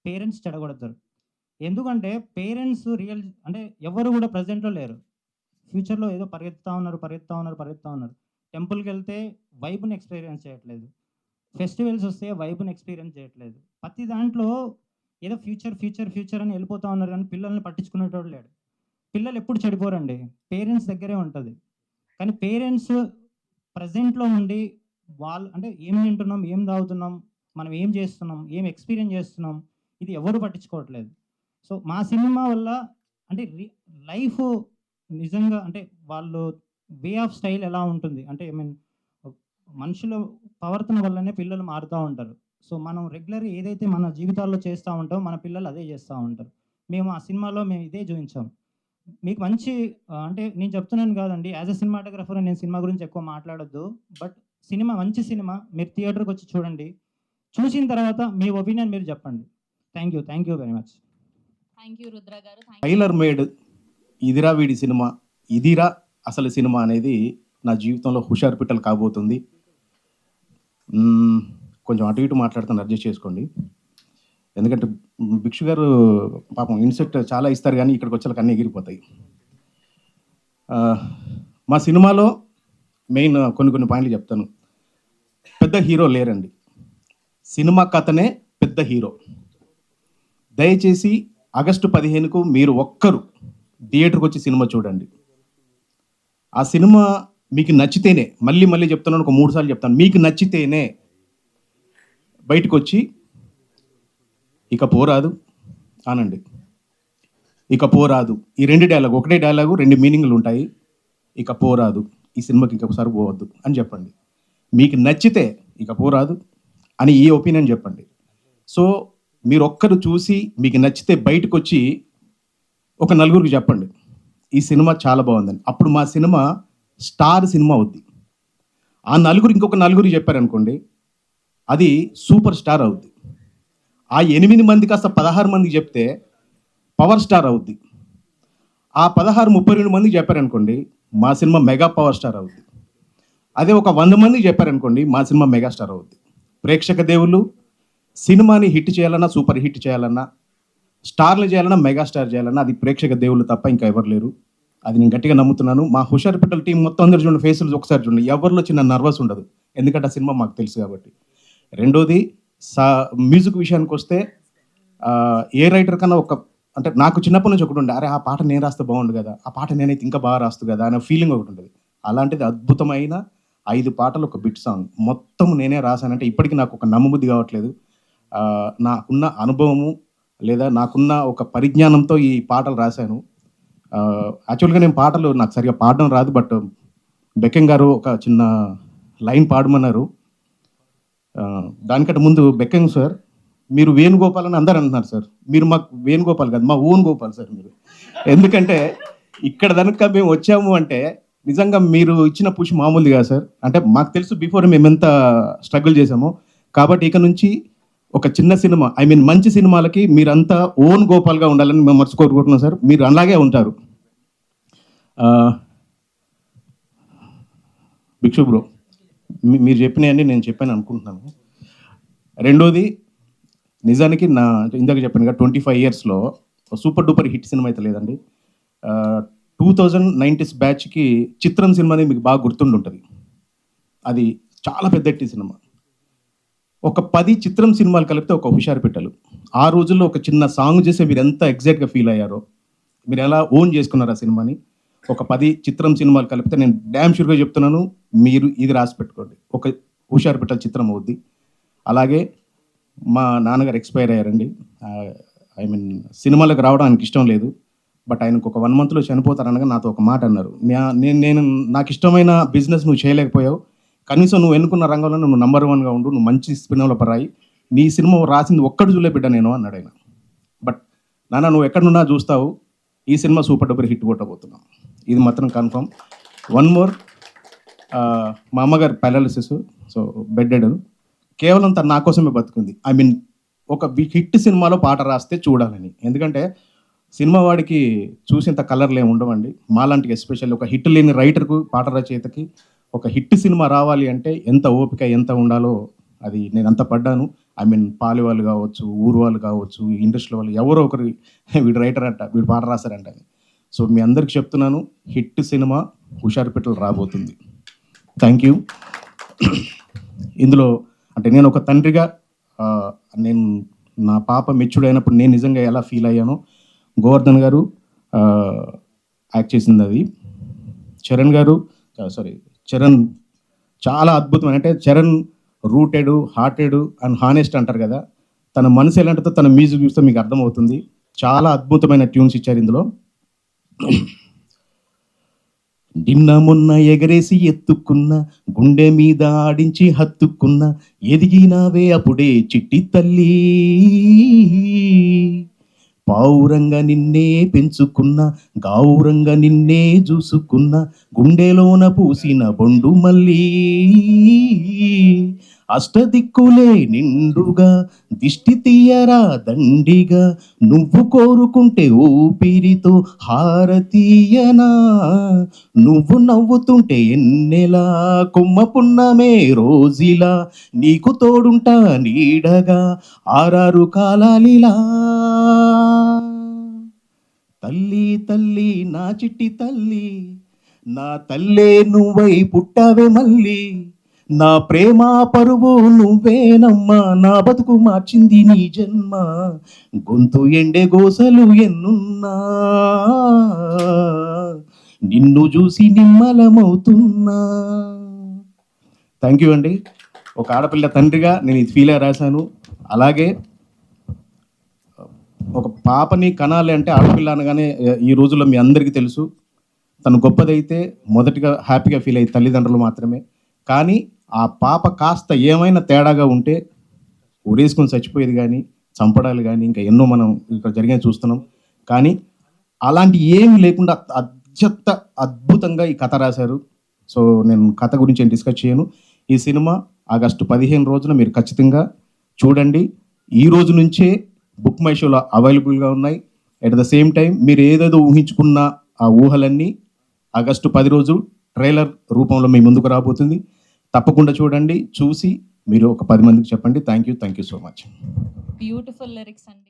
పేరెంట్స్ చెడగొడతారు. ఎందుకంటే పేరెంట్స్ అంటే ఎవరు కూడా ప్రజెంట్లో లేరు. ఫ్యూచర్లో ఏదో పరిగెత్తుతూ ఉన్నారు. టెంపుల్కి వెళ్తే వైబ్ని ఎక్స్పీరియన్స్ చేయట్లేదు, ఫెస్టివల్స్ వస్తే వైబ్ని ఎక్స్పీరియన్స్ చేయట్లేదు. ప్రతి దాంట్లో ఏదో ఫ్యూచర్ అని వెళ్ళిపోతూ ఉన్నారు, కానీ పిల్లల్ని పట్టించుకునేటోడు లేడు. పిల్లలు ఎప్పుడు చెడిపోరండి, పేరెంట్స్ దగ్గరే ఉంటుంది. కానీ పేరెంట్స్ ప్రజెంట్లో ఉండి వాళ్ళు అంటే ఏం తింటున్నాం, ఏం తాగుతున్నాం, మనం ఏం చేస్తున్నాం, ఏం ఎక్స్పీరియన్స్ చేస్తున్నాం, ఇది ఎవరు పట్టించుకోవట్లేదు. సో మా సినిమా వల్ల అంటే లైఫ్ నిజంగా అంటే వాళ్ళు వే ఆఫ్ స్టైల్ ఎలా ఉంటుంది అంటే మనుషుల ప్రవర్తన వల్లనే పిల్లలు మారుతూ ఉంటారు. సో మనం రెగ్యులర్ ఏదైతే మన జీవితాల్లో చేస్తూ ఉంటామో మన పిల్లలు అదే చేస్తూ ఉంటారు. మేము ఆ సినిమాలో ఇదే చూపించాం. మీకు మంచి అంటే నేను చెప్తున్నాను కాదండి, యాజ్ ఎ సినిమాటోగ్రఫర్ నేను సినిమా గురించి ఎక్కువ మాట్లాడొద్దు. బట్ సినిమా మంచి సినిమా, మీరు థియేటర్కి వచ్చి చూడండి. చూసిన తర్వాత మీ ఒపీనియన్ మీరు చెప్పండి. Thank you very much. Thank you Rudra గారు. టైలర్ మేడ్ ఇదిరా వీడి సినిమా, ఇదిరా అసలు సినిమా అనేది నా జీవితంలో హుషారుపిట్టలు కాబోతుంది. కొంచెం అటు ఇటు మాట్లాడుతాను, అడ్జస్ట్ చేసుకోండి. ఎందుకంటే భిక్షు గారు పాపం ఇన్సెట్ చాలా ఇస్తారు, కానీ ఇక్కడికి వచ్చేలకు అన్నీ ఎగిరిపోతాయి. మా సినిమాలో మెయిన్ కొన్ని పాయింట్లు చెప్తాను. పెద్ద హీరో లేరండి, సినిమా కథనే పెద్ద హీరో. దయచేసి ఆగస్టు 15కు మీరు ఒక్కరు థియేటర్కి వచ్చి సినిమా చూడండి. ఆ సినిమా మీకు నచ్చితేనే, మళ్ళీ చెప్తున్నాను, ఒక 3 సార్లు చెప్తాను, మీకు నచ్చితేనే బయటకు వచ్చి ఇక పోరాదు అనండి. ఇక పోరాదు, ఈ 2 డైలాగ్, ఒకటే డైలాగు 2 మీనింగ్లు ఉంటాయి. ఇక పోరాదు, ఈ సినిమాకి ఇంకొకసారి పోవద్దు అని చెప్పండి. మీకు నచ్చితే ఇక పోరాదు అని ఈ ఒపీనియన్ చెప్పండి. సో మీరు ఒక్కరు చూసి మీకు నచ్చితే బయటకు వచ్చి ఒక నలుగురికి చెప్పండి ఈ సినిమా చాలా బాగుందని. అప్పుడు మా సినిమా స్టార్ సినిమా అవుద్ది. ఆ నలుగురు ఇంకొక నలుగురికి చెప్పారనుకోండి, అది సూపర్ స్టార్ అవుద్ది. ఆ 8 మంది కాస్త 16 మందికి చెప్తే పవర్ స్టార్ అవుద్ది. ఆ 16 32 మందికి చెప్పారనుకోండి, మా సినిమా మెగా పవర్ స్టార్ అవుద్ది. అదే ఒక 100 మందికి చెప్పారనుకోండి, మా సినిమా మెగా స్టార్ అవుద్ది. ప్రేక్షక దేవుళ్ళు సినిమాని హిట్ చేయాలన్నా, సూపర్ హిట్ చేయాలన్నా, స్టార్లు చేయాలన్నా, మెగా స్టార్ చేయాలన్నా అది ప్రేక్షక దేవుళ్ళు తప్ప ఇంకా ఎవరు లేరు. అది నేను గట్టిగా నమ్ముతున్నాను. మా హుషారుపేటల టీం మొత్తం అందరు చూడండి, ఫేసులు ఒకసారి చూడండి, ఎవరిలో చిన్న నర్వస్ ఉండదు, ఎందుకంటే ఆ సినిమా మాకు తెలుసు కాబట్టి. రెండోది మ్యూజిక్ విషయానికి వస్తే ఏ రైటర్ కన్నా అంటే నాకు చిన్నప్పటి నుంచి ఒకటి ఉండే, అరే ఆ పాట నేను రాస్తే బాగుండు కదా, ఆ పాట నేనైతే ఇంకా బాగా రాస్తు కదా అనే ఫీలింగ్ ఒకటి ఉంటుంది. అలాంటిది అద్భుతమైన 5 పాటలు ఒక బిట్ సాంగ్ మొత్తం నేనే రాశానంటే ఇప్పటికీ నాకు ఒక నమ్మబుద్ధి కావట్లేదు. నాకున్న అనుభవము లేదా నాకున్న ఒక పరిజ్ఞానంతో ఈ పాటలు రాశాను. యాక్చువల్గా నేను పాటలు నాకు సరిగా పాడడం రాదు, బట్ బెకెం గారు ఒక చిన్న లైన్ పాడమన్నారు. దానికంటే ముందు బెకెం సార్, మీరు వేణుగోపాల్ అని అందరు అంటున్నారు సార్, మీరు మాకు వేణుగోపాల్ కాదు, మా ఓన్ గోపాల్ సార్ మీరు. ఎందుకంటే ఇక్కడ కనుక మేము వచ్చాము అంటే నిజంగా మీరు ఇచ్చిన పుష్ మామూలుది కాదు సార్. అంటే మాకు తెలుసు బిఫోర్ మేము ఎంత స్ట్రగుల్ చేసామో, కాబట్టి ఇక నుంచి ఒక చిన్న సినిమా, ఐ మీన్ మంచి సినిమాలకి మీరంతా ఓన్ గోపాల్గా ఉండాలని మేము కోరుకుంటున్నాం సార్. మీరు అలాగే ఉంటారు. భిక్షు బ్రో, మీరు చెప్పినవన్నీ నేను చెప్పాను అనుకుంటున్నాను. రెండోది, నిజానికి నా ఇందాక చెప్పాను కదా 25 ఇయర్స్లో సూపర్ డూపర్ హిట్ సినిమా అయితే లేదండి. 2090s బ్యాచ్కి చిత్రం సినిమాని మీకు బాగా గుర్తుండి ఉంటుంది. అది చాలా పెద్ద హిట్ సినిమా. ఒక 10 చిత్రం సినిమాలు కలిపితే ఒక హుషారుపేటలు. ఆ రోజుల్లో ఒక చిన్న సాంగ్ చేస్తే మీరు ఎంత ఎగ్జైట్గా ఫీల్ అయ్యారో, మీరు ఎలా ఓన్ చేసుకున్నారు ఆ సినిమాని. ఒక 10 చిత్రం సినిమాలు కలిపితే నేను డ్యామ్ షూర్గా చెప్తున్నాను, మీరు ఇది రాసి పెట్టుకోండి, ఒక హుషారుపేటల చిత్రం అవుద్ది. అలాగే మా నాన్నగారు ఎక్స్పైర్ అయ్యారండి. ఐ మీన్ సినిమాలకు రావడం ఆయనకి ఇష్టం లేదు, బట్ ఆయనకు ఒక 1 monthలో చనిపోతారనగా నాతో ఒక మాట అన్నారు. నేను నాకు ఇష్టమైన బిజినెస్ నువ్వు చేయలేకపోయావు, కనీసం నువ్వు ఎన్నుకున్న రంగంలో నువ్వు నెంబర్ 1గా ఉండు, నువ్వు మంచి సినిమాలో పరాయి, నీ సినిమా రాసింది ఒక్కడు చూలే బిడ్డ నేను అన్నాడు ఆయన. బట్ నాన్న నువ్వు ఎక్కడున్నా చూస్తావు, ఈ సినిమా సూపర్ డూపర్ హిట్ కొట్టబోతున్నాం, ఇది మాత్రం కన్ఫర్మ్. 1 more, మా అమ్మగారు పారాలిసిస్, సో బెడ్డెడ్, కేవలం తను నా కోసమే బతుకుంది. ఐ మీన్ ఒక హిట్ సినిమాలో పాట రాస్తే చూడాలని, ఎందుకంటే సినిమా వాడికి చూసేంత కలర్లు ఏమి ఉండవండి. మాలాంటికి ఎస్పెషల్లీ ఒక హిట్ లేని రైటర్కు, పాట రచయితకి ఒక హిట్ సినిమా రావాలి అంటే ఎంత ఓపిక ఎంత ఉండాలో అది నేను అంత పడ్డాను. ఐ మీన్ పాలి వాళ్ళు కావచ్చు, ఊరు వాళ్ళు కావచ్చు, ఇండస్ట్రీ వాళ్ళు ఎవరో ఒకరు వీడు రైటర్ అంట, వీడు పాట రాశారంట అని. సో మీ అందరికి చెప్తున్నాను, హిట్ సినిమా హుషారుపేటలు రాబోతుంది. Thank you. ఇందులో అంటే నేను ఒక తండ్రిగా నేను నా పాప మెచ్యూర్డ్ అయినప్పుడు నేను నిజంగా ఎలా ఫీల్ అయ్యానో, గోవర్ధన్ గారు యాక్ట్ చేసింది అది. చరణ్ చాలా అద్భుతమైన, అంటే Charan rooted, hearted and honest అంటారు కదా, తన మనసు ఎలాంటిదో తన మ్యూజిక్ చూస్తే మీకు అర్థమవుతుంది. చాలా అద్భుతమైన ట్యూన్స్ ఇచ్చారు ఇందులో. నిన్న మొన్న ఎగరేసి ఎత్తుకున్న, గుండె మీద ఆడించి హత్తుకున్న, ఎదిగినావే అప్పుడే చిట్టి తల్లి, పావురంగా నిన్నే పెంచుకున్న, గావురంగా నిన్నే చూసుకున్న, గుండెలోన పూసిన బొండు మల్లి, అష్టదిక్కులే నిండుగా దిష్టి తీయరా దండిగా, నువ్వు కోరుకుంటే ఊపిరితో హారతీయనా, నువ్వు నవ్వుతుంటే ఎన్నెలా కొమ్మ పున్నమే రోజులా, నీకు తోడుంటా నీడగా 6 కాలాలిలా. తల్లి తల్లి నా చిట్టి తల్లి, నా తల్లే నువ్వై పుట్టావే మళ్ళీ, నా ప్రేమ పరువు నువ్వేనమ్మా, నా బతుకు మార్చింది నీ జన్మ, గొంతు ఎండే గోసలు ఎన్నున్నా, నిన్ను చూసి నిమ్మలమవుతున్నా. థ్యాంక్ యూ అండి. ఒక ఆడపిల్ల తండ్రిగా నేను ఇది ఫీల్ అయ్యి రాశాను. అలాగే ఒక పాపని కనాలి అంటే ఆడపిల్ల అనగానే ఈ రోజుల్లో మీ అందరికీ తెలుసు, తను గొప్పదైతే మొదటిగా హ్యాపీగా ఫీల్ అయ్యే తల్లిదండ్రులు మాత్రమే. కానీ ఆ పాప కాస్త ఏమైనా తేడాగా ఉంటే ఉరేసుకొని చచ్చిపోయేది కానీ, చంపడాలు కానీ, ఇంకా ఎన్నో మనం ఇక్కడ జరిగే చూస్తున్నాం. కానీ అలాంటి ఏమీ లేకుండా అద్భుతంగా ఈ కథ రాశారు. సో నేను కథ గురించి డిస్కస్ చేయను. ఈ సినిమా ఆగస్టు 15 రోజున మీరు ఖచ్చితంగా చూడండి. ఈ రోజు నుంచే బుక్ మై షోలో అవైలబుల్గా ఉన్నాయి. ఎట్ ద సేమ్ టైం మీరు ఏదేదో ఊహించుకున్న ఆ ఊహలన్నీ ఆగస్టు 10 రోజు ట్రైలర్ రూపంలో మీ ముందుకు రాబోతుంది. తప్పకుండా చూడండి. చూసి మీరు ఒక 10 మందికి చెప్పండి. Thank you so much. Beautiful lyrics అండి.